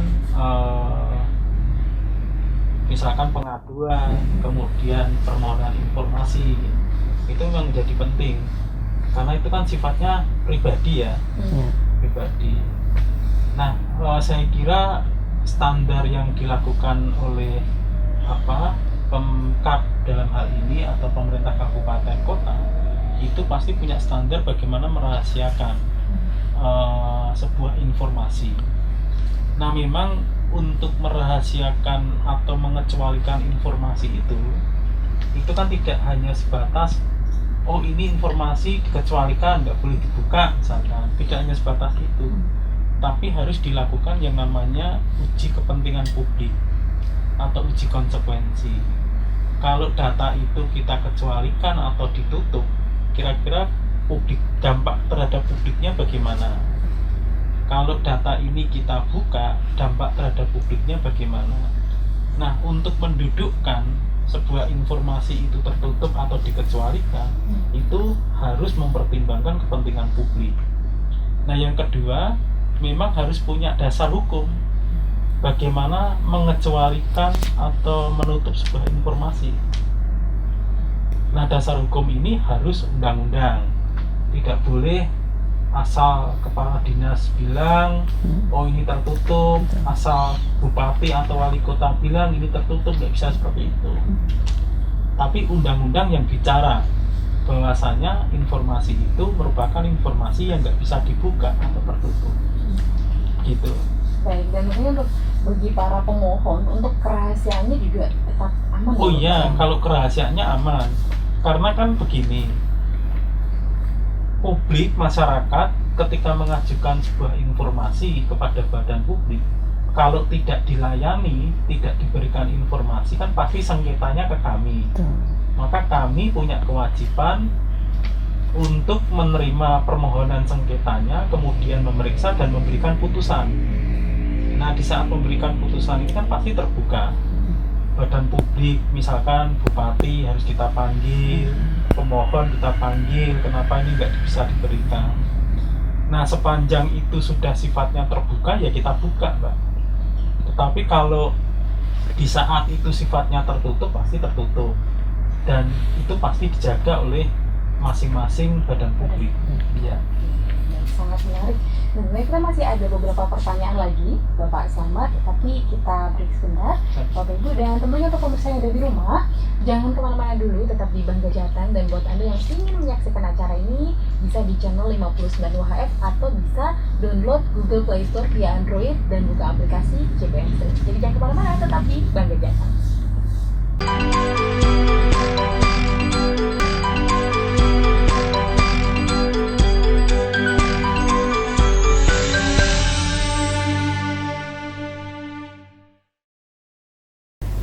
misalkan pengaduan, kemudian permohonan informasi, itu memang menjadi penting karena itu kan sifatnya pribadi ya, pribadi. Nah, saya kira standar yang dilakukan oleh Pemkab dalam hal ini atau pemerintah kabupaten kota itu pasti punya standar bagaimana merahasiakan sebuah informasi. Nah, memang untuk merahasiakan atau mengecualikan informasi itu kan tidak hanya sebatas ini informasi dikecualikan, nggak boleh dibuka misalkan, tidak hanya sebatas itu, tapi harus dilakukan yang namanya uji kepentingan publik atau uji konsekuensi. Kalau data itu kita kecualikan atau ditutup, kira-kira dampak terhadap publiknya bagaimana? Kalau data ini kita buka, dampak terhadap publiknya bagaimana? Nah, untuk mendudukkan sebuah informasi itu tertutup atau dikecualikan, itu harus mempertimbangkan kepentingan publik. Nah, yang kedua, memang harus punya dasar hukum bagaimana mengecualikan atau menutup sebuah informasi. Nah, dasar hukum ini harus undang-undang. Tidak boleh asal kepala dinas bilang ini tertutup, asal bupati atau wali kota bilang ini tertutup, nggak bisa seperti itu. Tapi undang-undang yang bicara bahwasanya informasi itu merupakan informasi yang nggak bisa dibuka atau tertutup, gitu. Baik, dan mungkin untuk bagi para pemohon untuk kerahasiaannya juga tetap aman. Oh iya, kalau kerahasiaannya aman, karena kan begini, publik, masyarakat ketika mengajukan sebuah informasi kepada badan publik, kalau tidak dilayani, tidak diberikan informasi, kan pasti sengketanya ke kami. Maka kami punya kewajiban untuk menerima permohonan sengketanya, kemudian memeriksa dan memberikan putusan. Nah, di saat memberikan putusan ini kan pasti terbuka. Badan publik, misalkan bupati harus kita panggil, pemohon kita panggil, kenapa ini nggak bisa diberikan. Nah, sepanjang itu sudah sifatnya terbuka, ya kita buka, Mbak. Tetapi kalau di saat itu sifatnya tertutup, pasti tertutup. Dan itu pasti dijaga oleh masing-masing badan publik. Iya. Sangat menarik. Nah, kita masih ada beberapa pertanyaan lagi, Bapak Slamet, tapi kita break sebentar, Bapak Ibu, dan tentunya untuk pemirsa yang ada di rumah, jangan kemana-mana dulu, tetap di Bangga Jateng. Dan buat Anda yang ingin menyaksikan acara ini, bisa di channel 59 WHF atau bisa download Google Play Store via Android dan buka aplikasi JPM Stream. Jadi jangan kemana-mana, tetap di Bangga Jateng.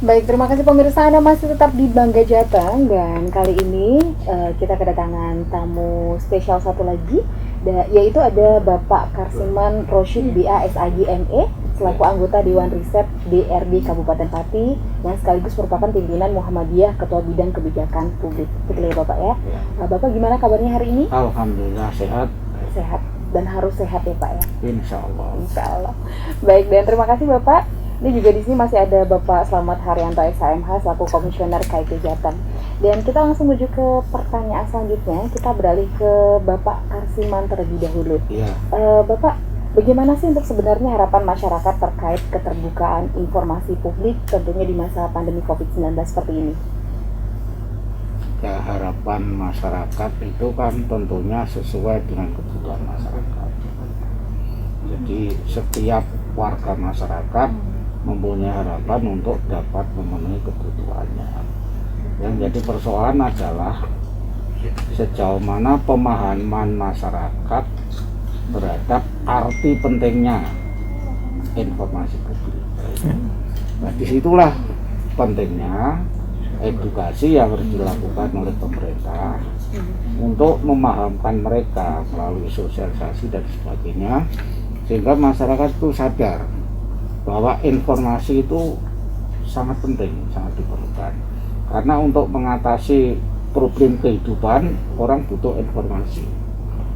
Baik, terima kasih pemirsa, Anda masih tetap di Bangga Jateng, dan kali ini kita kedatangan tamu spesial satu lagi, yaitu ada Bapak Karsiman Rosyid BA SAG ME selaku anggota Dewan Riset DRD Kabupaten Pati yang sekaligus merupakan pimpinan Muhammadiyah Ketua Bidang Kebijakan Publik. Betul ya Bapak ya? Bapak gimana kabarnya hari ini? Alhamdulillah sehat. Sehat, dan harus sehat ya Pak ya? Insya Allah. Insya Allah. Baik, dan terima kasih Bapak. Ini juga di sini masih ada Bapak Slamet Haryanto SHMH selaku Komisioner KIP Jateng. Dan kita langsung menuju ke pertanyaan selanjutnya. Kita beralih ke Bapak Karsiman terlebih dahulu. Iya. Bapak, bagaimana sih untuk sebenarnya harapan masyarakat terkait keterbukaan informasi publik tentunya di masa pandemi COVID-19 seperti ini? Ya, harapan masyarakat itu kan tentunya sesuai dengan kebutuhan masyarakat. Jadi setiap warga masyarakat mempunyai harapan untuk dapat memenuhi kebutuhannya. Yang jadi persoalan adalah sejauh mana pemahaman masyarakat terhadap arti pentingnya informasi publik. Nah, disitulah pentingnya edukasi yang harus dilakukan oleh pemerintah untuk memahamkan mereka melalui sosialisasi dan sebagainya, sehingga masyarakat itu sadar bahwa informasi itu sangat penting, sangat diperlukan. Karena untuk mengatasi problem kehidupan orang butuh informasi.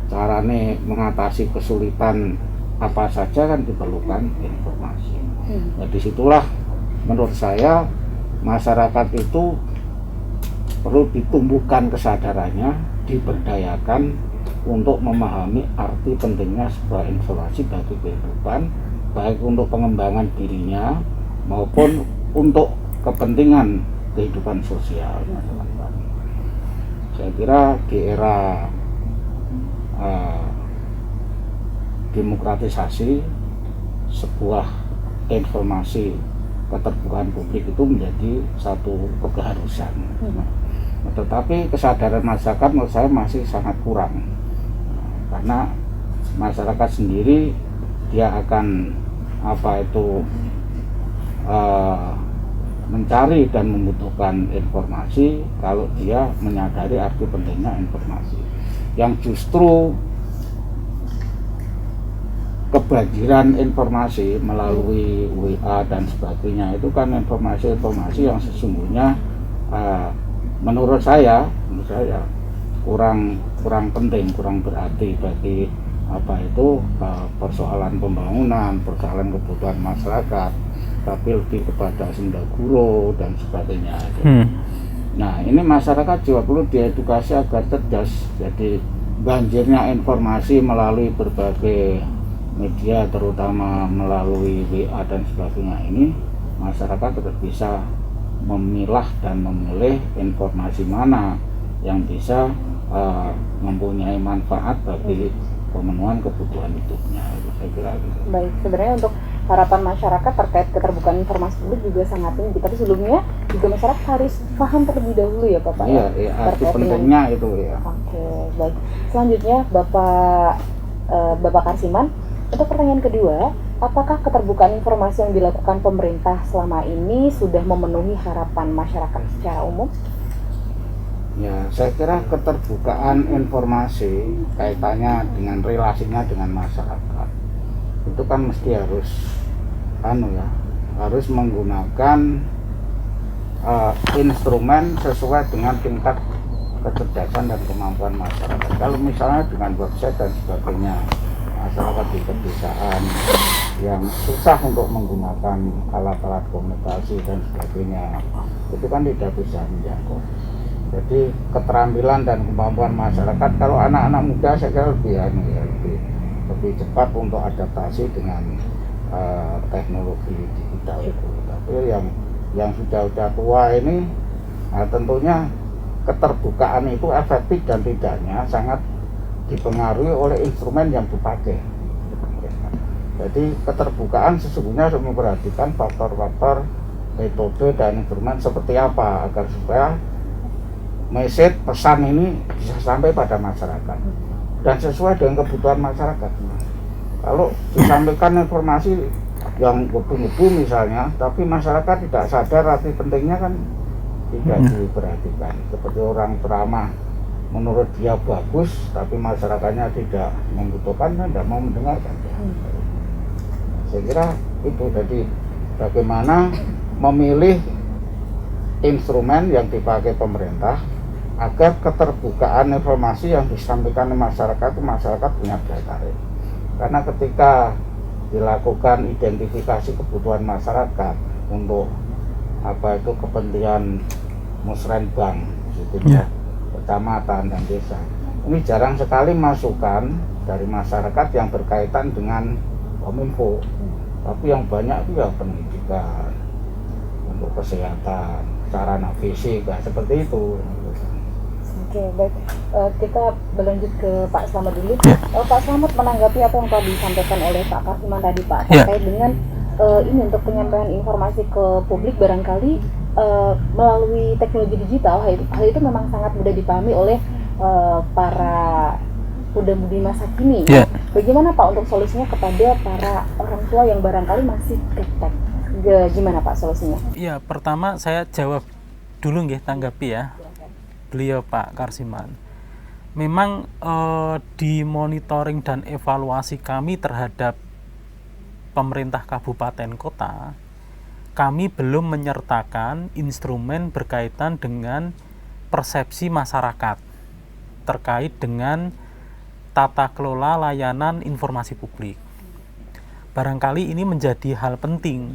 Caranya mengatasi kesulitan apa saja kan diperlukan informasi. Nah, disitulah menurut saya masyarakat itu perlu ditumbuhkan kesadarannya, diberdayakan untuk memahami arti pentingnya sebuah informasi bagi kehidupan, baik untuk pengembangan dirinya maupun untuk kepentingan kehidupan sosial. Saya kira di era demokratisasi, sebuah informasi keterbukaan publik itu menjadi satu keharusan. Tetapi kesadaran masyarakat menurut saya masih sangat kurang, karena masyarakat sendiri dia akan mencari dan membutuhkan informasi kalau dia menyadari arti pentingnya informasi. Yang justru kebanjiran informasi melalui WA dan sebagainya itu kan informasi-informasi yang sesungguhnya menurut saya kurang penting, kurang berarti bagi persoalan pembangunan, persoalan kebutuhan masyarakat, tapi lebih kepada sendaguro dan sebagainya. Nah, ini masyarakat juga perlu diedukasi agar cerdas. Jadi banjirnya informasi melalui berbagai media, terutama melalui WA dan sebagainya ini, masyarakat tetap bisa memilah dan memilih informasi mana yang bisa mempunyai manfaat bagi pemenuhan kebutuhan hidupnya. Saya kira gitu. Baik, sebenarnya untuk harapan masyarakat terkait keterbukaan informasi publik juga sangat tinggi. Tapi sebelumnya juga masyarakat harus paham terlebih dahulu ya Bapak. Iya, arti pentingnya itu ya. Oke, baik. Selanjutnya Bapak Karsiman, untuk pertanyaan kedua, apakah keterbukaan informasi yang dilakukan pemerintah selama ini sudah memenuhi harapan masyarakat secara umum? Ya, saya kira keterbukaan informasi kaitannya dengan relasinya dengan masyarakat itu kan mesti harus menggunakan instrumen sesuai dengan tingkat kecerdasan dan kemampuan masyarakat. Kalau misalnya dengan website dan sebagainya, masyarakat di pedesaan yang susah untuk menggunakan alat-alat komunikasi dan sebagainya, itu kan tidak bisa menjangkau. Jadi keterampilan dan kemampuan masyarakat, kalau anak-anak muda saya kira lebih cepat untuk adaptasi dengan teknologi digital itu. Tapi yang sudah tua ini, tentunya keterbukaan itu efektif dan tidaknya sangat dipengaruhi oleh instrumen yang dipakai. Jadi keterbukaan sesungguhnya harus memperhatikan faktor-faktor metode dan instrumen seperti apa agar supaya message pesan ini bisa sampai pada masyarakat dan sesuai dengan kebutuhan masyarakat. Kalau disampaikan informasi yang betul-betul misalnya, tapi masyarakat tidak sadar arti pentingnya kan tidak diperhatikan. Seperti orang ceramah menurut dia bagus, tapi masyarakatnya tidak membutuhkan dan tidak mau mendengarkan. Saya kira itu. Jadi bagaimana memilih instrumen yang dipakai pemerintah agar keterbukaan informasi yang disampaikan ke masyarakat punya daya tarik. Karena ketika dilakukan identifikasi kebutuhan masyarakat untuk kepentingan musrenbang, kecamatan dan desa, ini jarang sekali masukan dari masyarakat yang berkaitan dengan Kominfo. Tapi yang banyak itu ya pendidikan, untuk kesehatan, sarana fisik, seperti itu. Oke, baik. Kita berlanjut ke Pak Slamet dulu. Pak Slamet menanggapi apa yang telah disampaikan oleh Pak Karsiman tadi, Pak, terkait dengan ini untuk penyampaian informasi ke publik barangkali melalui teknologi digital. Hal itu memang sangat mudah dipahami oleh para muda-mudi masa kini. Bagaimana Pak untuk solusinya kepada para orang tua yang barangkali masih gaptek? Gimana Pak solusinya? Ya, pertama saya jawab dulu tanggapi ya. Beliau Pak Karsiman. Memang di monitoring dan evaluasi kami terhadap pemerintah kabupaten kota, kami belum menyertakan instrumen berkaitan dengan persepsi masyarakat terkait dengan tata kelola layanan informasi publik. Barangkali ini menjadi hal penting,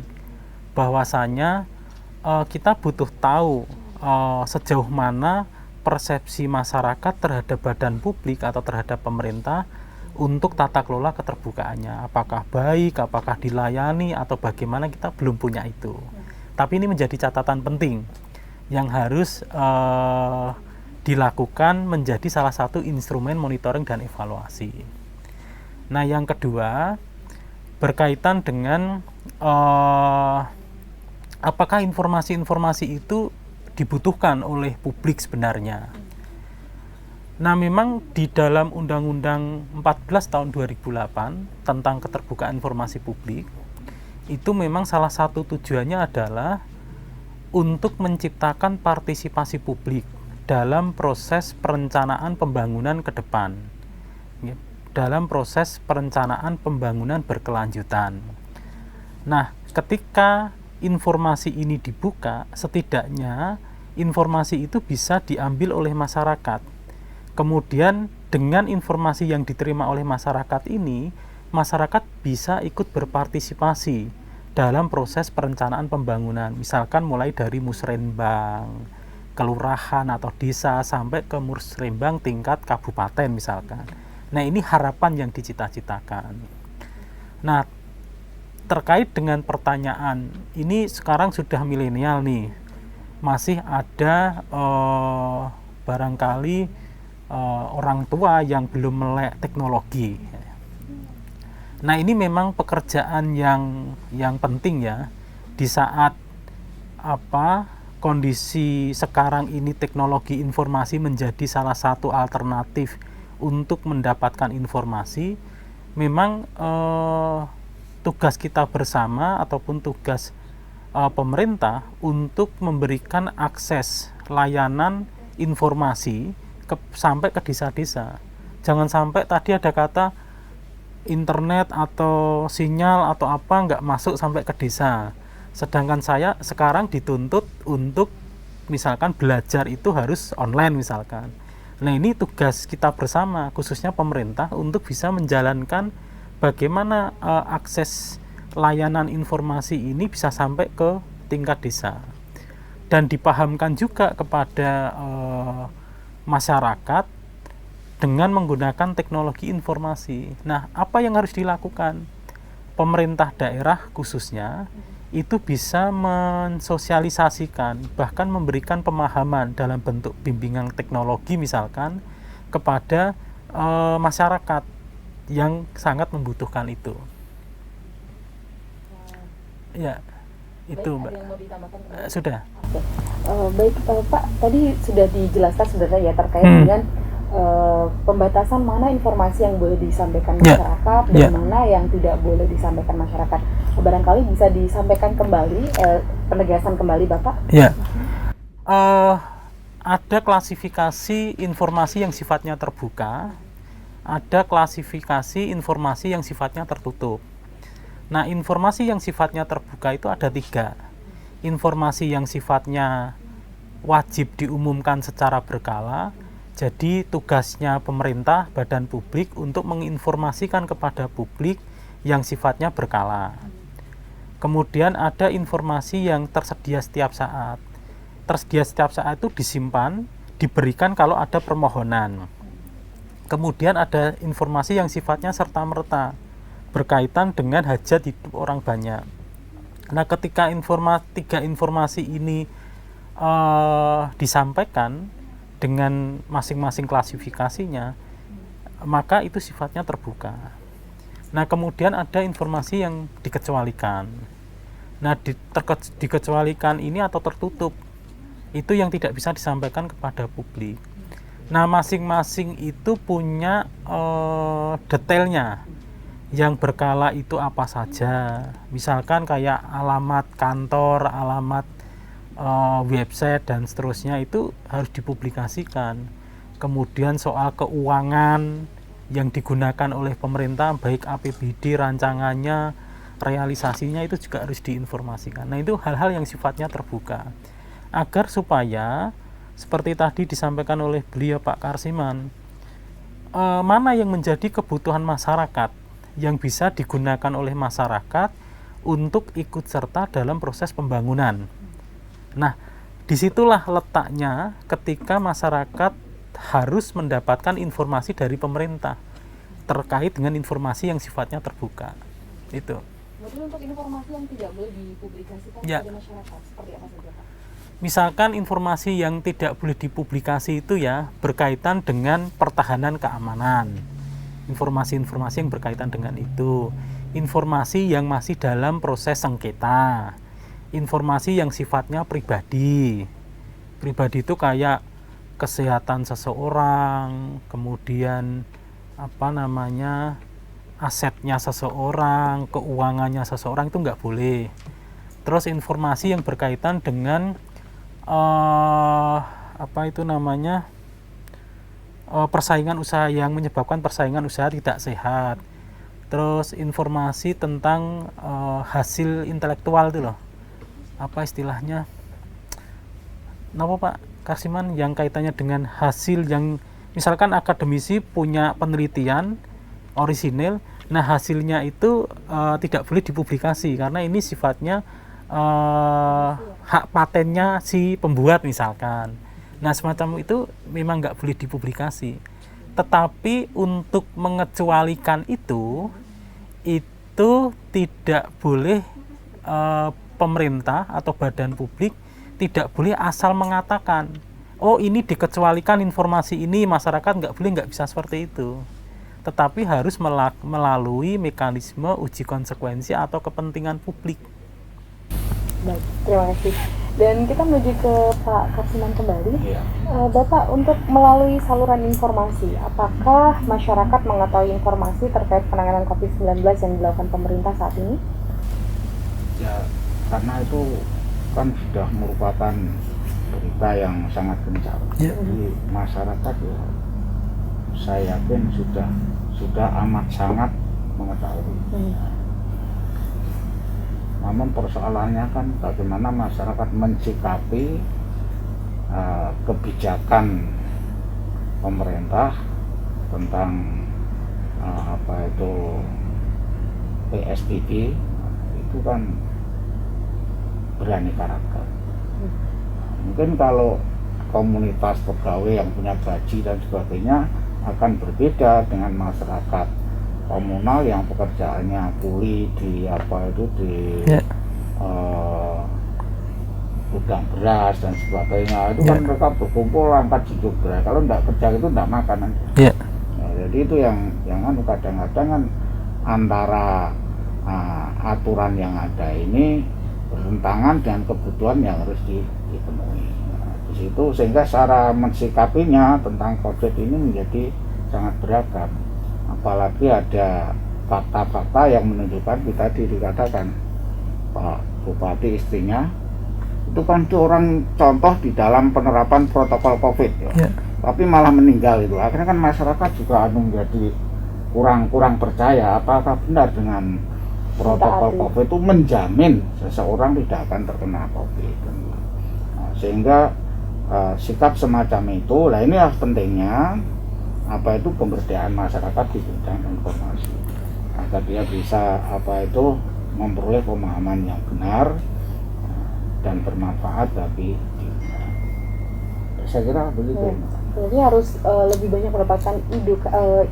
bahwasanya kita butuh tahu sejauh mana persepsi masyarakat terhadap badan publik atau terhadap pemerintah untuk tata kelola keterbukaannya. Apakah baik, apakah dilayani, atau bagaimana, kita belum punya itu. Tapi ini menjadi catatan penting yang harus dilakukan menjadi salah satu instrumen monitoring dan evaluasi. Nah, yang kedua berkaitan dengan apakah informasi-informasi itu dibutuhkan oleh publik sebenarnya. Nah, memang di dalam Undang-Undang 14 tahun 2008 tentang keterbukaan informasi publik, itu memang salah satu tujuannya adalah untuk menciptakan partisipasi publik dalam proses perencanaan pembangunan ke depan, dalam proses perencanaan pembangunan berkelanjutan. Nah, ketika informasi ini dibuka, setidaknya informasi itu bisa diambil oleh masyarakat. Kemudian dengan informasi yang diterima oleh masyarakat ini, masyarakat bisa ikut berpartisipasi dalam proses perencanaan pembangunan. Misalkan mulai dari musrenbang, kelurahan atau desa sampai ke musrenbang tingkat kabupaten misalkan. Nah, ini harapan yang dicita-citakan. Nah, terkait dengan pertanyaan, ini sekarang sudah milenial nih, masih ada barangkali orang tua yang belum melek teknologi. Nah, ini memang pekerjaan yang penting ya, di saat kondisi sekarang ini teknologi informasi menjadi salah satu alternatif untuk mendapatkan informasi. Memang tugas kita bersama ataupun tugas pemerintah untuk memberikan akses layanan informasi sampai ke desa-desa. Jangan sampai tadi ada kata internet atau sinyal atau apa nggak masuk sampai ke desa. Sedangkan saya sekarang dituntut untuk misalkan belajar itu harus online misalkan. Nah, ini tugas kita bersama, khususnya pemerintah, untuk bisa menjalankan bagaimana akses layanan informasi ini bisa sampai ke tingkat desa. Dan dipahamkan juga kepada masyarakat dengan menggunakan teknologi informasi. Nah, apa yang harus dilakukan? Pemerintah daerah khususnya itu bisa mensosialisasikan, bahkan memberikan pemahaman dalam bentuk bimbingan teknologi misalkan kepada masyarakat yang sangat membutuhkan itu. Ya, itu Baik, Mbak. ada yang mau ditambahkan? Sudah. Baik Pak, tadi sudah dijelaskan sebenarnya ya terkait dengan pembatasan mana informasi yang boleh disampaikan masyarakat dan mana yang tidak boleh disampaikan masyarakat. Barangkali bisa disampaikan kembali, penegasan kembali Bapak. Ya, ada klasifikasi informasi yang sifatnya terbuka, ada klasifikasi informasi yang sifatnya tertutup. Nah, informasi yang sifatnya terbuka itu ada 3. Informasi yang sifatnya wajib diumumkan secara berkala, jadi tugasnya pemerintah, badan publik untuk menginformasikan kepada publik yang sifatnya berkala. Kemudian ada informasi yang tersedia setiap saat. Tersedia setiap saat itu disimpan, diberikan kalau ada permohonan. Kemudian ada informasi yang sifatnya serta-merta, berkaitan dengan hajat hidup orang banyak. Nah, ketika 3 informasi ini disampaikan dengan masing-masing klasifikasinya, maka itu sifatnya terbuka. Nah, kemudian ada informasi yang dikecualikan. Nah, dikecualikan ini atau tertutup, itu yang tidak bisa disampaikan kepada publik. Nah, masing-masing itu punya detailnya. Yang berkala itu apa saja, misalkan kayak alamat kantor, alamat website dan seterusnya, itu harus dipublikasikan. Kemudian soal keuangan yang digunakan oleh pemerintah, baik APBD rancangannya realisasinya itu juga harus diinformasikan. Nah, itu hal-hal yang sifatnya terbuka agar supaya seperti tadi disampaikan oleh beliau Pak Karsiman, mana yang menjadi kebutuhan masyarakat yang bisa digunakan oleh masyarakat untuk ikut serta dalam proses pembangunan. Nah, disitulah letaknya ketika masyarakat harus mendapatkan informasi dari pemerintah terkait dengan informasi yang sifatnya terbuka. Itu. Kemudian untuk informasi yang tidak boleh dipublikasikan Ya. kepada masyarakat, seperti apa saja Pak? Misalkan informasi yang tidak boleh dipublikasi itu ya berkaitan dengan pertahanan keamanan. Informasi-informasi yang berkaitan dengan itu. Informasi yang masih dalam proses sengketa. Informasi yang sifatnya pribadi. Pribadi itu kayak kesehatan seseorang, kemudian asetnya seseorang, keuangannya seseorang, itu nggak boleh. Terus informasi yang berkaitan dengan persaingan usaha yang menyebabkan persaingan usaha tidak sehat. Terus informasi tentang hasil intelektual itu loh, apa istilahnya, Pak Karsiman, yang kaitannya dengan hasil yang misalkan akademisi punya penelitian orisinil, nah hasilnya itu tidak boleh dipublikasi karena ini sifatnya hak patennya si pembuat misalkan. Nah, semacam itu memang nggak boleh dipublikasi. Tetapi untuk mengecualikan itu tidak boleh, pemerintah atau badan publik tidak boleh asal mengatakan, oh ini dikecualikan informasi ini, masyarakat nggak bisa seperti itu. Tetapi harus melalui mekanisme uji konsekuensi atau kepentingan publik. Baik, terima kasih. Dan kita menuju ke Pak Karsiman kembali. Iya. Bapak, untuk melalui saluran informasi, apakah masyarakat mengetahui informasi terkait penanganan COVID-19 yang dilakukan pemerintah saat ini? Ya, karena itu kan sudah merupakan berita yang sangat gencar. Ya. Jadi masyarakat ya, saya yakin sudah amat sangat mengetahui. Namun persoalannya kan bagaimana masyarakat mensikapi kebijakan pemerintah tentang PSBB itu kan beraneka ragam. Mungkin kalau komunitas pegawai yang punya gaji dan sebagainya akan berbeda dengan masyarakat komunal yang pekerjaannya kuli di gudang beras dan sebagainya. Itu kan mereka berkumpul angkat jujuk beras. Kalau tidak kerja itu tidak makan nanti. Jadi itu yang kadang-kadang kan antara aturan yang ada ini bertentangan dengan kebutuhan yang harus dipenuhi. Di situ sehingga cara mensikapinya tentang COVID ini menjadi sangat beragam. Apalagi ada fakta-fakta yang menunjukkan, tadi dikatakan Pak Bupati istrinya itu kan orang contoh di dalam penerapan protokol COVID ya. Tapi malah meninggal itu. Akhirnya kan masyarakat juga menjadi kurang percaya apakah benar dengan protokol COVID itu menjamin seseorang tidak akan terkena COVID. Nah, sehingga sikap semacam itu, lah inilah pentingnya pemberdayaan masyarakat di bidang informasi agar dia bisa memperoleh pemahaman yang benar dan bermanfaat bagi dirinya. Saya kira begitu. Jadi harus lebih banyak mendapatkan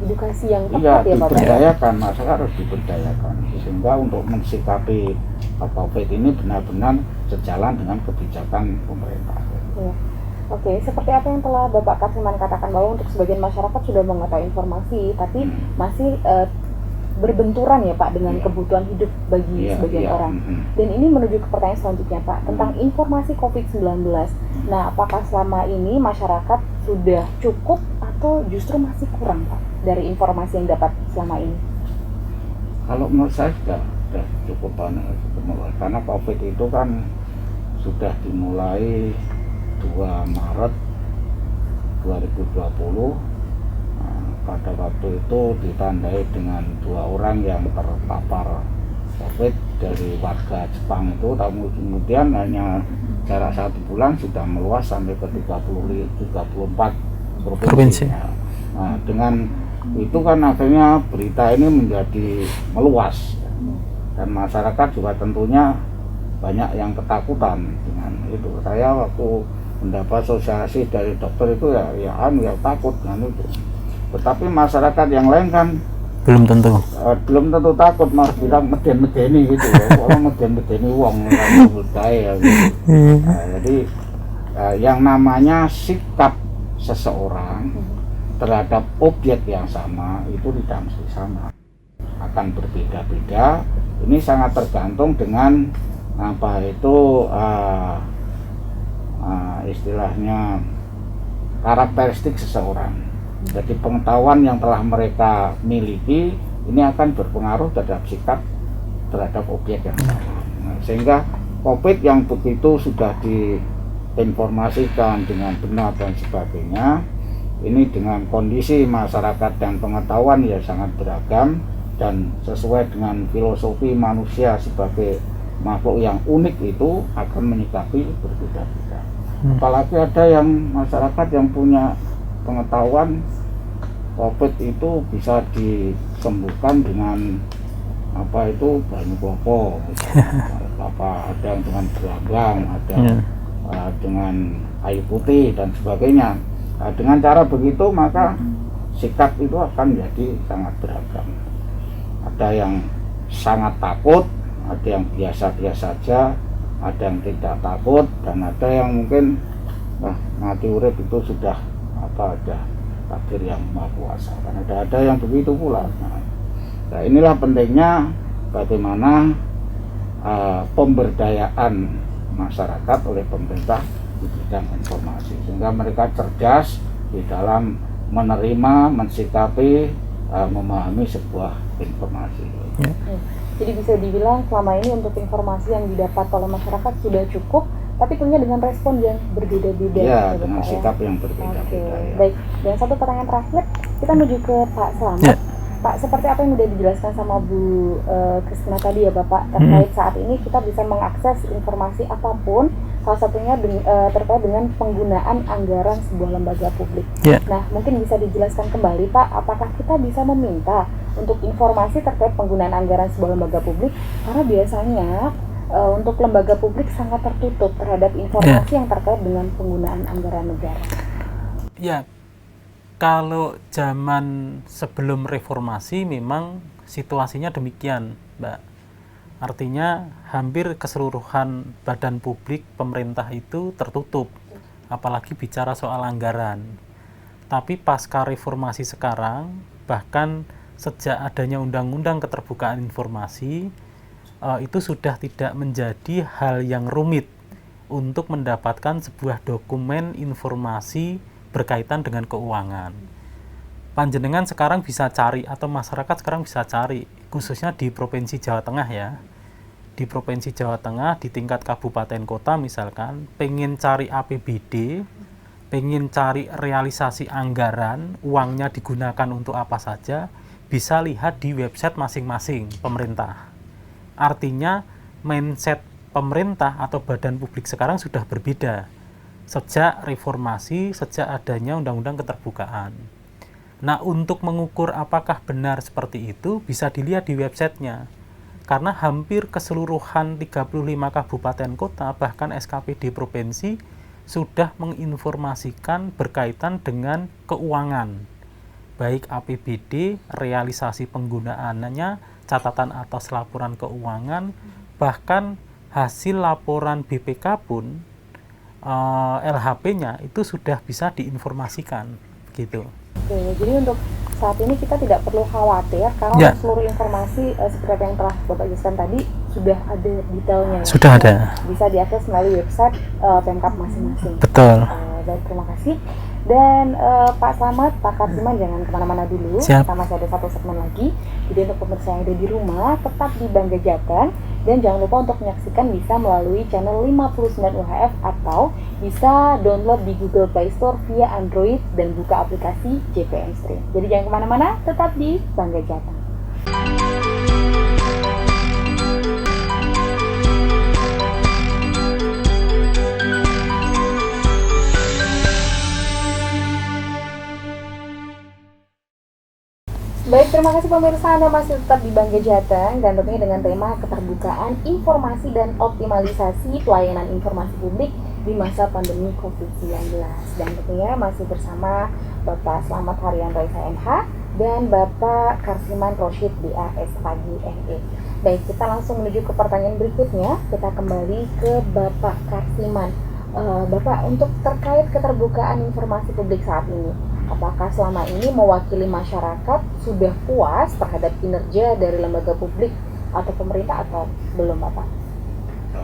edukasi yang Iya, tepat ya Pak. diberdayakan, masyarakat harus diberdayakan sehingga untuk mensikapi COVID ini benar-benar sejalan dengan kebijakan pemerintah. Ya. Oke, seperti apa yang telah Bapak Karsiman katakan bahwa untuk sebagian masyarakat sudah mengetahui informasi, tapi masih berbenturan ya Pak dengan kebutuhan hidup bagi sebagian orang. Dan ini menuju ke pertanyaan selanjutnya Pak, tentang informasi COVID-19. Nah, apakah selama ini masyarakat sudah cukup atau justru masih kurang Pak dari informasi yang dapat selama ini? Kalau menurut saya sudah cukup banyak, karena COVID itu kan sudah dimulai 2 Maret 2020. Pada waktu itu ditandai dengan 2 orang yang terpapar COVID dari warga Jepang itu, tapi kemudian hanya jarak 1 bulan sudah meluas sampai ke 34 provinsi. Nah, dengan itu kan akhirnya berita ini menjadi meluas, dan masyarakat juga tentunya banyak yang ketakutan dengan itu. Saya waktu mendapat sosialisasi dari dokter itu ya takut dengan itu. Tetapi masyarakat yang lain kan belum tentu takut, mas bilang meden-medeni gitu ya. Orang meden-medeni wong budaya gitu. Nah, jadi yang namanya sikap seseorang terhadap objek yang sama itu tidak mesti sama, akan berbeda-beda. Ini sangat tergantung dengan apa itu istilahnya karakteristik seseorang. Jadi pengetahuan yang telah mereka miliki ini akan berpengaruh terhadap sikap terhadap objek yang sama. Nah, sehingga COVID yang begitu sudah diinformasikan dengan benar dan sebagainya, ini dengan kondisi masyarakat dan pengetahuan ya sangat beragam dan sesuai dengan filosofi manusia sebagai makhluk yang unik itu akan menyikapi berbeda-beda. Apalagi ada yang masyarakat yang punya pengetahuan COVID itu bisa disembuhkan dengan apa itu banyu koko, ada yang dengan gelambang, ada dengan air putih dan sebagainya. Nah, dengan cara begitu maka sikap itu akan menjadi sangat beragam. Ada yang sangat takut, ada yang biasa-biasa saja, ada yang tidak takut, dan ada yang mungkin mati urip itu sudah ada takdir yang maha kuasa. Kan ada yang begitu pula. Nah, inilah pentingnya bagaimana pemberdayaan masyarakat oleh pemerintah di bidang informasi, sehingga mereka cerdas di dalam menerima, mensikapi, memahami sebuah informasi. Jadi bisa dibilang selama ini untuk informasi yang didapat oleh masyarakat sudah cukup, tapi tentunya dengan respon yang berbeda-beda. Ya, dengan sikap yang berbeda-beda. Ya. Baik, dan satu pertanyaan terakhir, kita menuju ke Pak Slamet. Pak, seperti apa yang sudah dijelaskan sama Bu Kristina tadi ya Bapak, terkait saat ini kita bisa mengakses informasi apapun, salah satunya terkait dengan penggunaan anggaran sebuah lembaga publik. Nah, mungkin bisa dijelaskan kembali Pak, apakah kita bisa meminta untuk informasi terkait penggunaan anggaran sebuah lembaga publik, karena biasanya untuk lembaga publik sangat tertutup terhadap informasi yang terkait dengan penggunaan anggaran negara. Ya, kalau zaman sebelum reformasi memang situasinya demikian, Mbak. Artinya hampir keseluruhan badan publik pemerintah itu tertutup, apalagi bicara soal anggaran. Tapi pasca reformasi sekarang, bahkan sejak adanya Undang-Undang Keterbukaan Informasi, itu sudah tidak menjadi hal yang rumit untuk mendapatkan sebuah dokumen informasi berkaitan dengan keuangan. Panjenengan sekarang bisa cari, atau masyarakat sekarang bisa cari, khususnya di Provinsi Jawa Tengah ya. Di Provinsi Jawa Tengah, di tingkat kabupaten kota misalkan, pengen cari APBD, pengen cari realisasi anggaran, uangnya digunakan untuk apa saja, bisa lihat di website masing-masing pemerintah. Artinya mindset pemerintah atau badan publik sekarang sudah berbeda sejak reformasi, sejak adanya Undang-Undang Keterbukaan. Nah, untuk mengukur apakah benar seperti itu bisa dilihat di websitenya, karena hampir keseluruhan 35 kabupaten kota bahkan SKPD provinsi sudah menginformasikan berkaitan dengan keuangan, baik APBD, realisasi penggunaannya, catatan atas laporan keuangan, bahkan hasil laporan BPK pun LHP-nya itu sudah bisa diinformasikan gitu. Oke, jadi untuk saat ini kita tidak perlu khawatir karena seluruh informasi seperti yang telah Bapak jelaskan tadi sudah ada detailnya. Sudah ada. Bisa diakses melalui website Pemkab masing-masing. Betul. Baik, terima kasih. Dan Pak Slamet, Pak Karsiman jangan kemana-mana dulu. Siap. Kita masih ada satu segmen lagi. Jadi untuk pemirsa yang ada di rumah tetap di Bangga Jateng, dan jangan lupa untuk menyaksikan bisa melalui channel 59 UHF atau bisa download di Google Play Store via Android dan buka aplikasi JPM Stream. Jadi jangan kemana-mana, tetap di Bangga Jateng. Baik, terima kasih pemirsa, Anda masih tetap di Bangga Jateng dan tentunya dengan tema keterbukaan informasi dan optimalisasi pelayanan informasi publik di masa pandemi COVID-19. Dan tentunya masih bersama Bapak Slamet Haryanto SMH dan Bapak Karsiman Rosyid DAS Pagi ME. Baik, kita langsung menuju ke pertanyaan berikutnya. Kita kembali ke Bapak Karsiman. Bapak, untuk terkait keterbukaan informasi publik saat ini, apakah selama ini mewakili masyarakat sudah puas terhadap kinerja dari lembaga publik atau pemerintah atau belum, Bapak?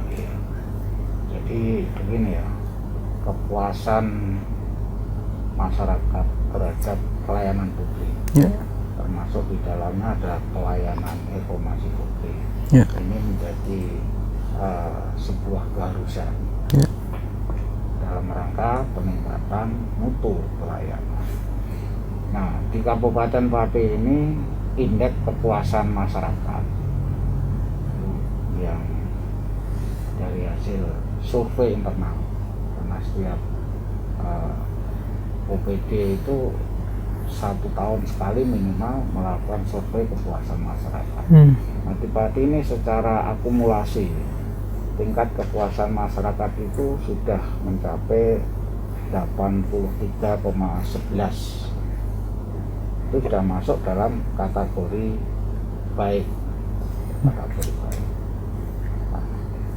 Oke. Jadi begini ya, kepuasan masyarakat terhadap pelayanan publik, termasuk di dalamnya ada pelayanan informasi publik. Ini menjadi sebuah keharusan dalam rangka peningkatan mutu pelayanan. Nah, di Kabupaten Pati ini indeks kepuasan masyarakat yang dari hasil survei internal, karena setiap OPD itu 1 tahun sekali minimal melakukan survei kepuasan masyarakat. Nah, di Pati ini secara akumulasi tingkat kepuasan masyarakat itu sudah mencapai 83,11. Itu sudah masuk dalam kategori baik. Nah,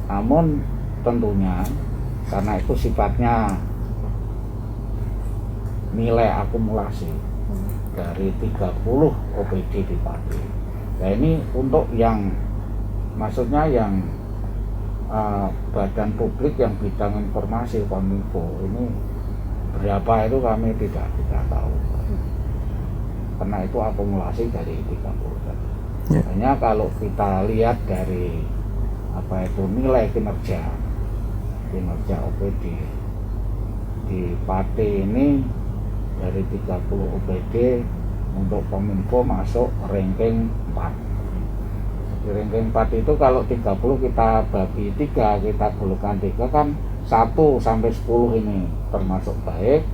namun tentunya karena itu sifatnya nilai akumulasi dari 30 OPD di Pati. Nah, ini untuk yang maksudnya yang badan publik yang bidang informasi Kominfo ini berapa itu kami tidak tahu, karena itu akumulasi dari 30. Hanya kalau kita lihat dari nilai kinerja OPD di Pati ini dari 30 OPD untuk Kominfo masuk ranking 4. Di ranking 4 itu kalau 30 kita bagi 3, kita golongkan 3 kan 1 sampai 10 ini termasuk baik,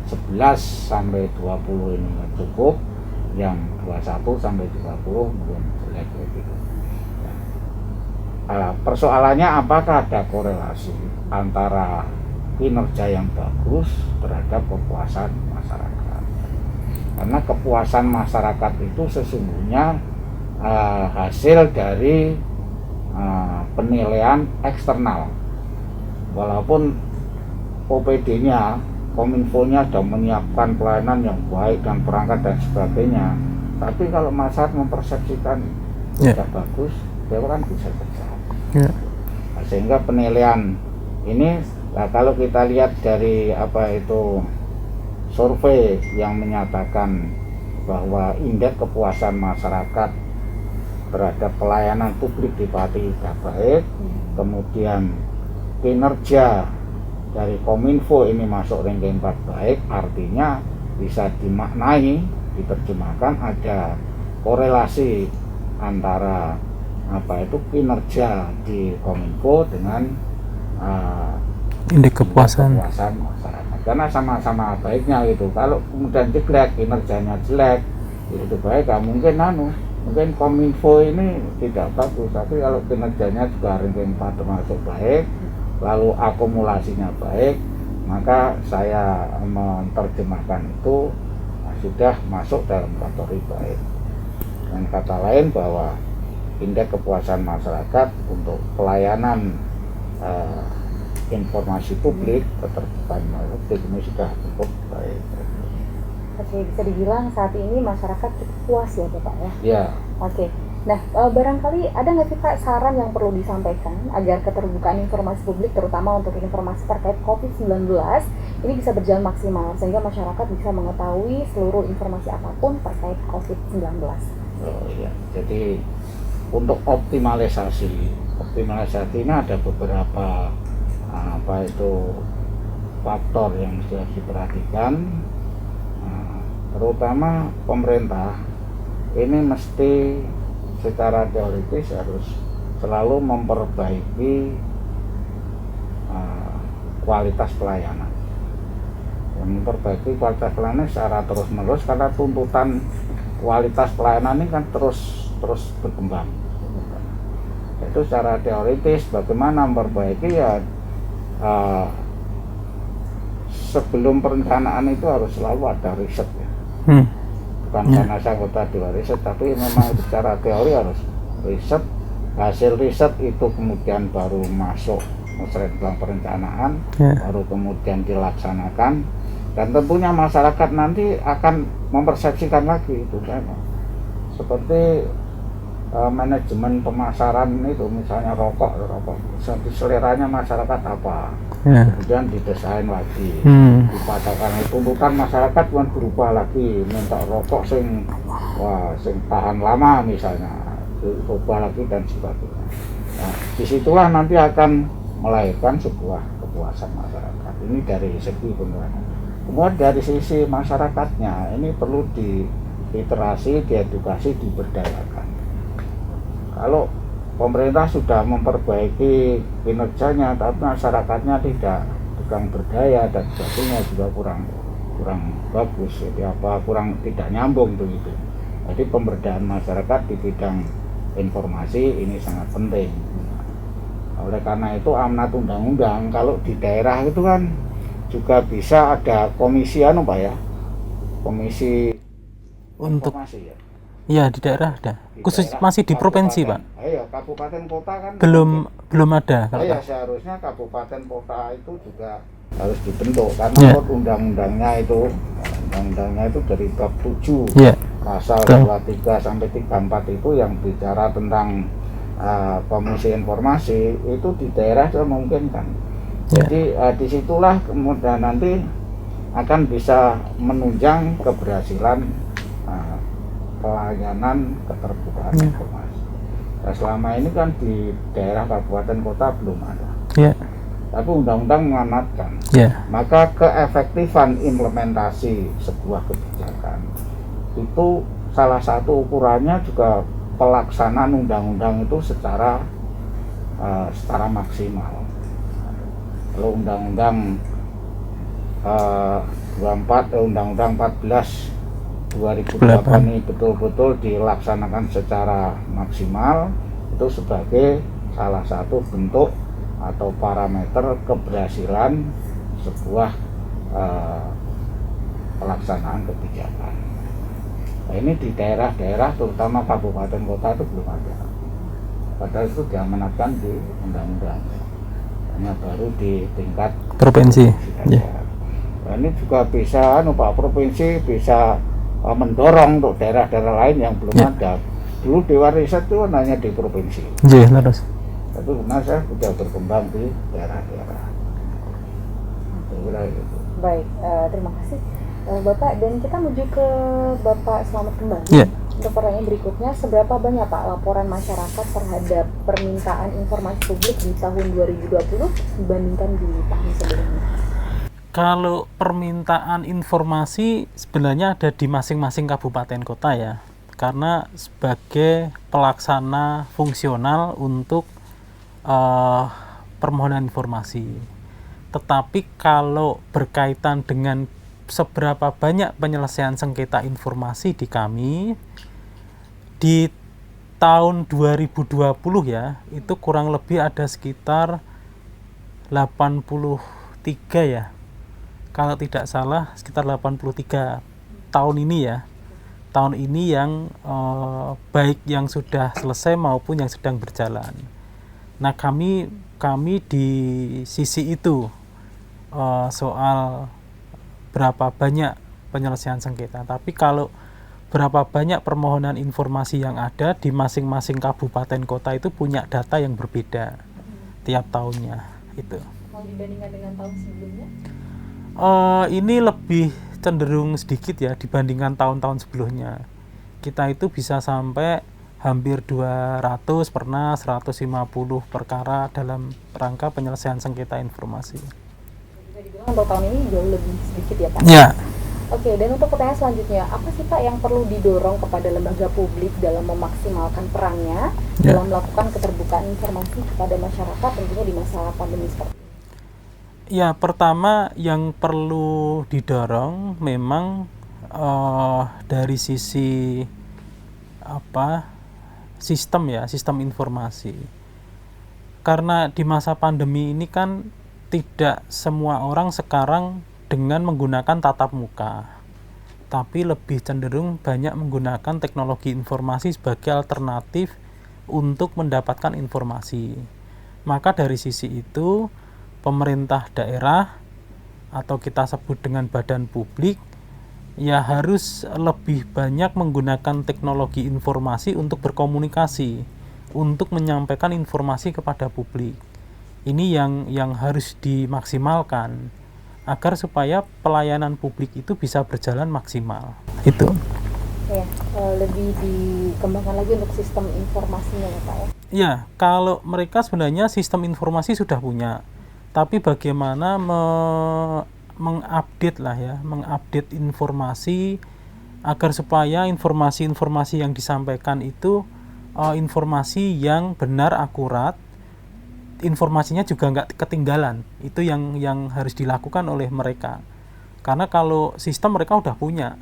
11 sampai 20 ini cukup, yang 21 sampai 30 mungkin jelek gitu. Persoalannya apakah ada korelasi antara kinerja yang bagus terhadap kepuasan masyarakat? Karena kepuasan masyarakat itu sesungguhnya hasil dari penilaian eksternal. Walaupun OPD-nya, Kominfo-nya sudah menyiapkan pelayanan yang baik dan perangkat dan sebagainya, tapi kalau masyarakat mempersepsikan tidak bagus, dia kan bisa terjadi. Nah, sehingga penilaian ini, kalau kita lihat dari survei yang menyatakan bahwa indeks kepuasan masyarakat terhadap pelayanan publik di Pati sudah baik, kemudian kinerja dari Kominfo ini masuk ranking 4 baik, artinya bisa dimaknai, diterjemahkan ada korelasi antara kinerja di Kominfo dengan indeks kepuasan masyarakat, karena sama-sama baiknya gitu. Kalau kemudian jelek, kinerjanya jelek, itu baik, mungkin Kominfo ini tidak bagus, tapi kalau kinerjanya juga ranking 4 termasuk baik, lalu akumulasinya baik, maka saya menerjemahkan itu sudah masuk dalam kategori baik. Dengan kata lain bahwa indeks kepuasan masyarakat untuk pelayanan informasi publik, keterbukaan publik ini sudah cukup baik. Oke, bisa dibilang saat ini masyarakat cukup puas ya, Bapak ya? Ya. Oke, nah barangkali ada nggak sih Pak saran yang perlu disampaikan agar keterbukaan informasi publik terutama untuk informasi terkait COVID-19 ini bisa berjalan maksimal sehingga masyarakat bisa mengetahui seluruh informasi apapun terkait COVID-19? Oh iya, jadi untuk optimalisasi ini ada beberapa faktor yang harus diperhatikan. Terutama pemerintah ini mesti secara teoritis harus selalu memperbaiki kualitas pelayanan. Memperbaiki kualitas pelayanan secara terus-menerus karena tuntutan kualitas pelayanan ini kan terus berkembang. Itu secara teoritis bagaimana memperbaiki ya, sebelum perencanaan itu harus selalu ada riset ya. Bukan karena saya anggota dewan riset, tapi memang itu secara teori harus riset. Hasil riset itu kemudian baru masuk dalam perencanaan, baru kemudian dilaksanakan, dan tentunya masyarakat nanti akan mempersepsikan lagi itu kan. Seperti manajemen pemasaran itu, misalnya rokok seleranya masyarakat apa, kemudian didesain lagi, dipasarkan. Tuntutan masyarakat kan berubah lagi, minta rokok sing tahan lama misalnya, berubah lagi dan sebagainya. Nah, disitulah nanti akan melahirkan sebuah kepuasan masyarakat. Ini dari segi pemerintah. Kemudian dari sisi masyarakatnya, ini perlu diliterasi, diedukasi, diberdayakan. Kalau pemerintah sudah memperbaiki kinerjanya, tapi masyarakatnya tidak berdaya dan sebagainya, juga kurang bagus, jadi kurang tidak nyambung begitu. Jadi pemberdayaan masyarakat di bidang informasi ini sangat penting. Oleh karena itu amanat undang-undang kalau di daerah itu kan juga bisa ada komisi Pak ya, komisi untuk informasi ya. Ya di daerah ada. Khusus masih di provinsi Pak. Iya, kabupaten kota kan belum ada. Iya, seharusnya kabupaten kota itu juga harus dibentuk karena undang-undangnya itu dari bab 7 pasal 23 sampai 34 itu yang bicara tentang komisi informasi itu di daerah sudah memungkinkan. Jadi disitulah kemudian nanti akan bisa menunjang keberhasilan pelayanan keterbukaan informasi. Nah, selama ini kan di daerah kabupaten kota belum ada. Tapi undang-undang mengamanatkan. Maka keefektifan implementasi sebuah kebijakan itu salah satu ukurannya juga pelaksanaan undang-undang itu secara maksimal. Kalau undang-undang 14 2008 ini betul-betul dilaksanakan secara maksimal, itu sebagai salah satu bentuk atau parameter keberhasilan sebuah pelaksanaan kebijakan. Nah, ini di daerah-daerah terutama kabupaten kota itu belum ada. Padahal itu diamanatkan di undang-undang. Hanya baru di tingkat provinsi. Nah, ini juga bisa Pak provinsi bisa mendorong untuk daerah-daerah lain yang belum ada. Dulu Dewan Riset itu hanya di provinsi. Terus. Tapi benar saya sudah berkembang di daerah-daerah. Baik, terima kasih Bapak, dan kita menuju ke Bapak Selamat kembali. Untuk pertanyaan berikutnya, seberapa banyak Pak laporan masyarakat terhadap permintaan informasi publik di tahun 2020 dibandingkan di tahun sebelumnya? Kalau permintaan informasi sebenarnya ada di masing-masing kabupaten kota ya, karena sebagai pelaksana fungsional untuk permohonan informasi. Tetapi kalau berkaitan dengan seberapa banyak penyelesaian sengketa informasi di kami, di tahun 2020 ya, itu kurang lebih ada sekitar 83 ya. Kalau tidak salah sekitar 83 tahun ini ya. Tahun ini yang baik yang sudah selesai maupun yang sedang berjalan. Nah, kami di sisi itu soal berapa banyak penyelesaian sengketa. Tapi kalau berapa banyak permohonan informasi yang ada di masing-masing kabupaten kota itu punya data yang berbeda tiap tahunnya itu. Kalau dibandingkan dengan tahun sebelumnya? Ini lebih cenderung sedikit ya dibandingkan tahun-tahun sebelumnya. Kita itu bisa sampai hampir 200 pernah 150 perkara dalam rangka penyelesaian sengketa informasi. Bisa dibilang untuk tahun ini jauh lebih sedikit ya Pak? Ya. Oke, dan untuk pertanyaan selanjutnya, apa sih Pak yang perlu didorong kepada lembaga publik dalam memaksimalkan perannya dalam melakukan keterbukaan informasi kepada masyarakat tentunya di masa pandemi seperti ini? Ya, pertama yang perlu didorong memang dari sisi sistem informasi. Karena di masa pandemi ini kan tidak semua orang sekarang dengan menggunakan tatap muka, tapi lebih cenderung banyak menggunakan teknologi informasi sebagai alternatif untuk mendapatkan informasi. Maka dari sisi itu, pemerintah daerah atau kita sebut dengan badan publik ya harus lebih banyak menggunakan teknologi informasi untuk berkomunikasi, untuk menyampaikan informasi kepada publik. Ini yang harus dimaksimalkan agar supaya pelayanan publik itu bisa berjalan maksimal. Itu. Ya, lebih dikembangkan lagi untuk sistem informasinya ya Pak ya. Ya, kalau mereka sebenarnya sistem informasi sudah punya, tapi bagaimana mengupdate informasi agar supaya informasi-informasi yang disampaikan itu informasi yang benar, akurat, informasinya juga nggak ketinggalan. Itu yang harus dilakukan oleh mereka. Karena kalau sistem mereka udah punya,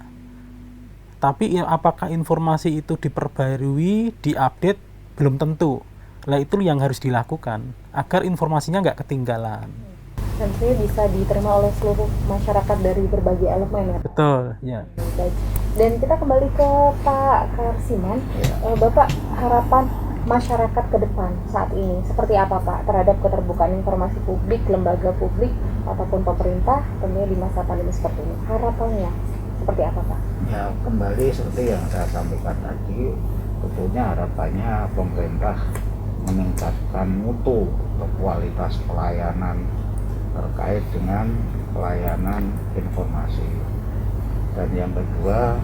tapi apakah informasi itu diperbarui, diupdate, belum tentu. Lah itu yang harus dilakukan agar informasinya nggak ketinggalan. Tentunya bisa diterima oleh seluruh masyarakat dari berbagai elemen ya. Betul, ya. Baik. Dan kita kembali ke Pak Karsiman. Bapak, harapan masyarakat ke depan saat ini seperti apa Pak terhadap keterbukaan informasi publik, lembaga publik ataupun pemerintah tentunya di masa pandemi seperti ini? Harapannya seperti apa Pak? Ya, kembali seperti yang saya sampaikan tadi, tentunya harapannya pemerintah meningkatkan mutu atau kualitas pelayanan terkait dengan pelayanan informasi. Dan yang kedua,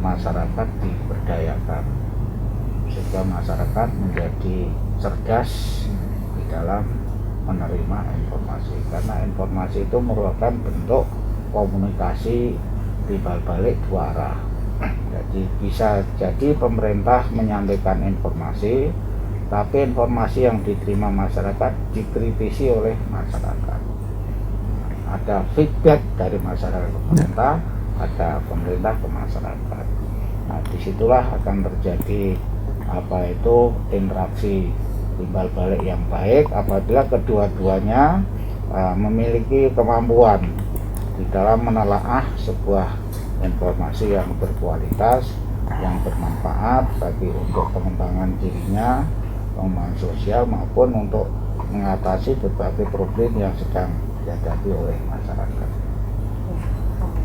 masyarakat diberdayakan sehingga masyarakat menjadi cerdas di dalam menerima informasi, karena informasi itu merupakan bentuk komunikasi timbal balik dua arah. Jadi bisa jadi pemerintah menyampaikan informasi, tapi informasi yang diterima masyarakat dikritisi oleh masyarakat. Ada feedback dari masyarakat ke pemerintah, ada pemerintah ke masyarakat. Nah, disitulah akan terjadi interaksi timbal balik yang baik apabila kedua-duanya memiliki kemampuan di dalam menelaah sebuah informasi yang berkualitas, yang bermanfaat bagi untuk pengembangan dirinya, pengembangan sosial maupun untuk mengatasi berbagai problem yang sedang dihadapi oleh masyarakat.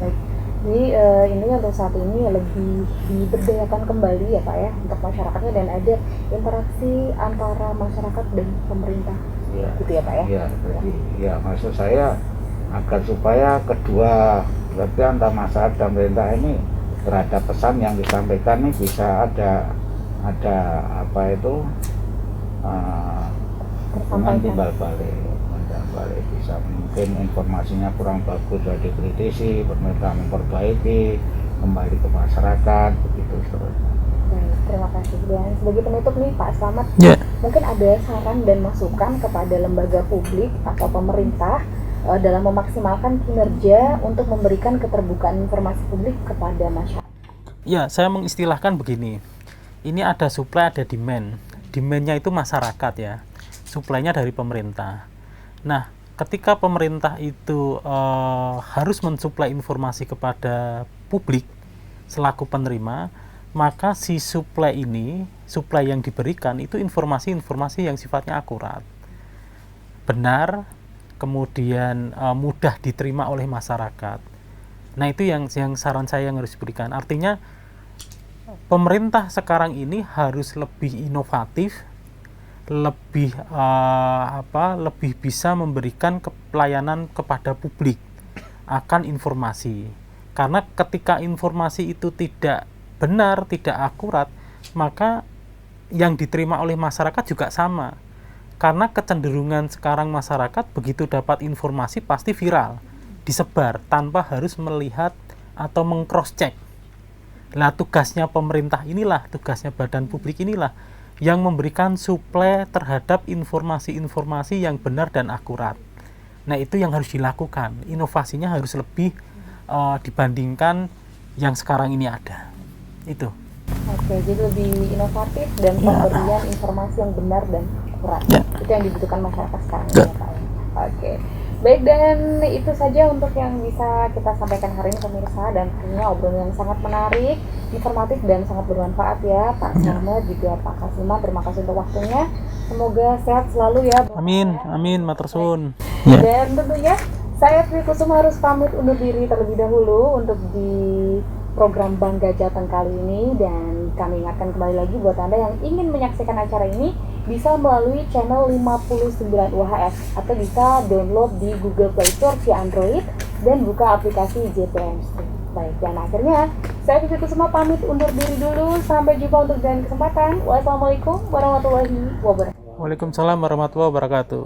Baik. Jadi ini untuk saat ini lebih diberdayakan kembali ya Pak ya untuk masyarakatnya, dan ada interaksi antara masyarakat dan pemerintah, gitu ya Pak ya? Iya, jadi ya maksud saya agar supaya kedua berarti antara masyarakat dan pemerintah ini terhadap pesan yang disampaikan ini bisa ada hubungan timbal balik, bisa mungkin informasinya kurang bagus sudah dikritisi, pemerintah memperbaiki, kembali ke masyarakat, begitu seterusnya. Baik, terima kasih. Dan sebagai penutup nih Pak Slamet, mungkin ada saran dan masukan kepada lembaga publik atau pemerintah dalam memaksimalkan kinerja untuk memberikan keterbukaan informasi publik kepada masyarakat. Ya, saya mengistilahkan begini. Ini ada supply, ada demand. Demand-nya itu masyarakat ya. Supply-nya dari pemerintah. Nah, ketika pemerintah itu harus mensuplai informasi kepada publik selaku penerima, maka si supply yang diberikan itu informasi-informasi yang sifatnya akurat, benar, kemudian mudah diterima oleh masyarakat. Nah, itu yang saran saya yang harus diberikan. Artinya pemerintah sekarang ini harus lebih inovatif, lebih bisa memberikan pelayanan kepada publik akan informasi. Karena ketika informasi itu tidak benar, tidak akurat, maka yang diterima oleh masyarakat juga sama. Karena kecenderungan sekarang masyarakat begitu dapat informasi pasti viral, disebar tanpa harus melihat atau meng-cross-check. Nah, tugasnya pemerintah inilah, tugasnya badan publik inilah yang memberikan suplai terhadap informasi-informasi yang benar dan akurat. Nah, itu yang harus dilakukan. Inovasinya harus lebih dibandingkan yang sekarang ini ada. Itu. Oke, jadi lebih inovatif dan pemberian informasi yang benar dan akurat. Ya. Itu yang dibutuhkan masyarakat sekarang Ya. ya Pak. Oke. Baik, dan itu saja untuk yang bisa kita sampaikan hari ini pemirsa, dan tentunya obrolan yang sangat menarik, informatif dan sangat bermanfaat ya Pak Sarma juga Pak Kasiman. Terima kasih untuk waktunya. Semoga sehat selalu ya. Bapak. Amin, matur suwun. Dan tentunya saya Tri Kusuma harus pamit undur diri terlebih dahulu untuk di program Bangga Jateng kali ini, dan kami ingatkan kembali lagi buat Anda yang ingin menyaksikan acara ini bisa melalui channel 59 UHF atau bisa download di Google Play Store via Android dan buka aplikasi JPM Stream. Baik, dan akhirnya saya Tri Kusuma pamit undur diri dulu. Sampai jumpa untuk lain kesempatan. Wassalamualaikum warahmatullahi wabarakatuh. Waalaikumsalam warahmatullahi wabarakatuh.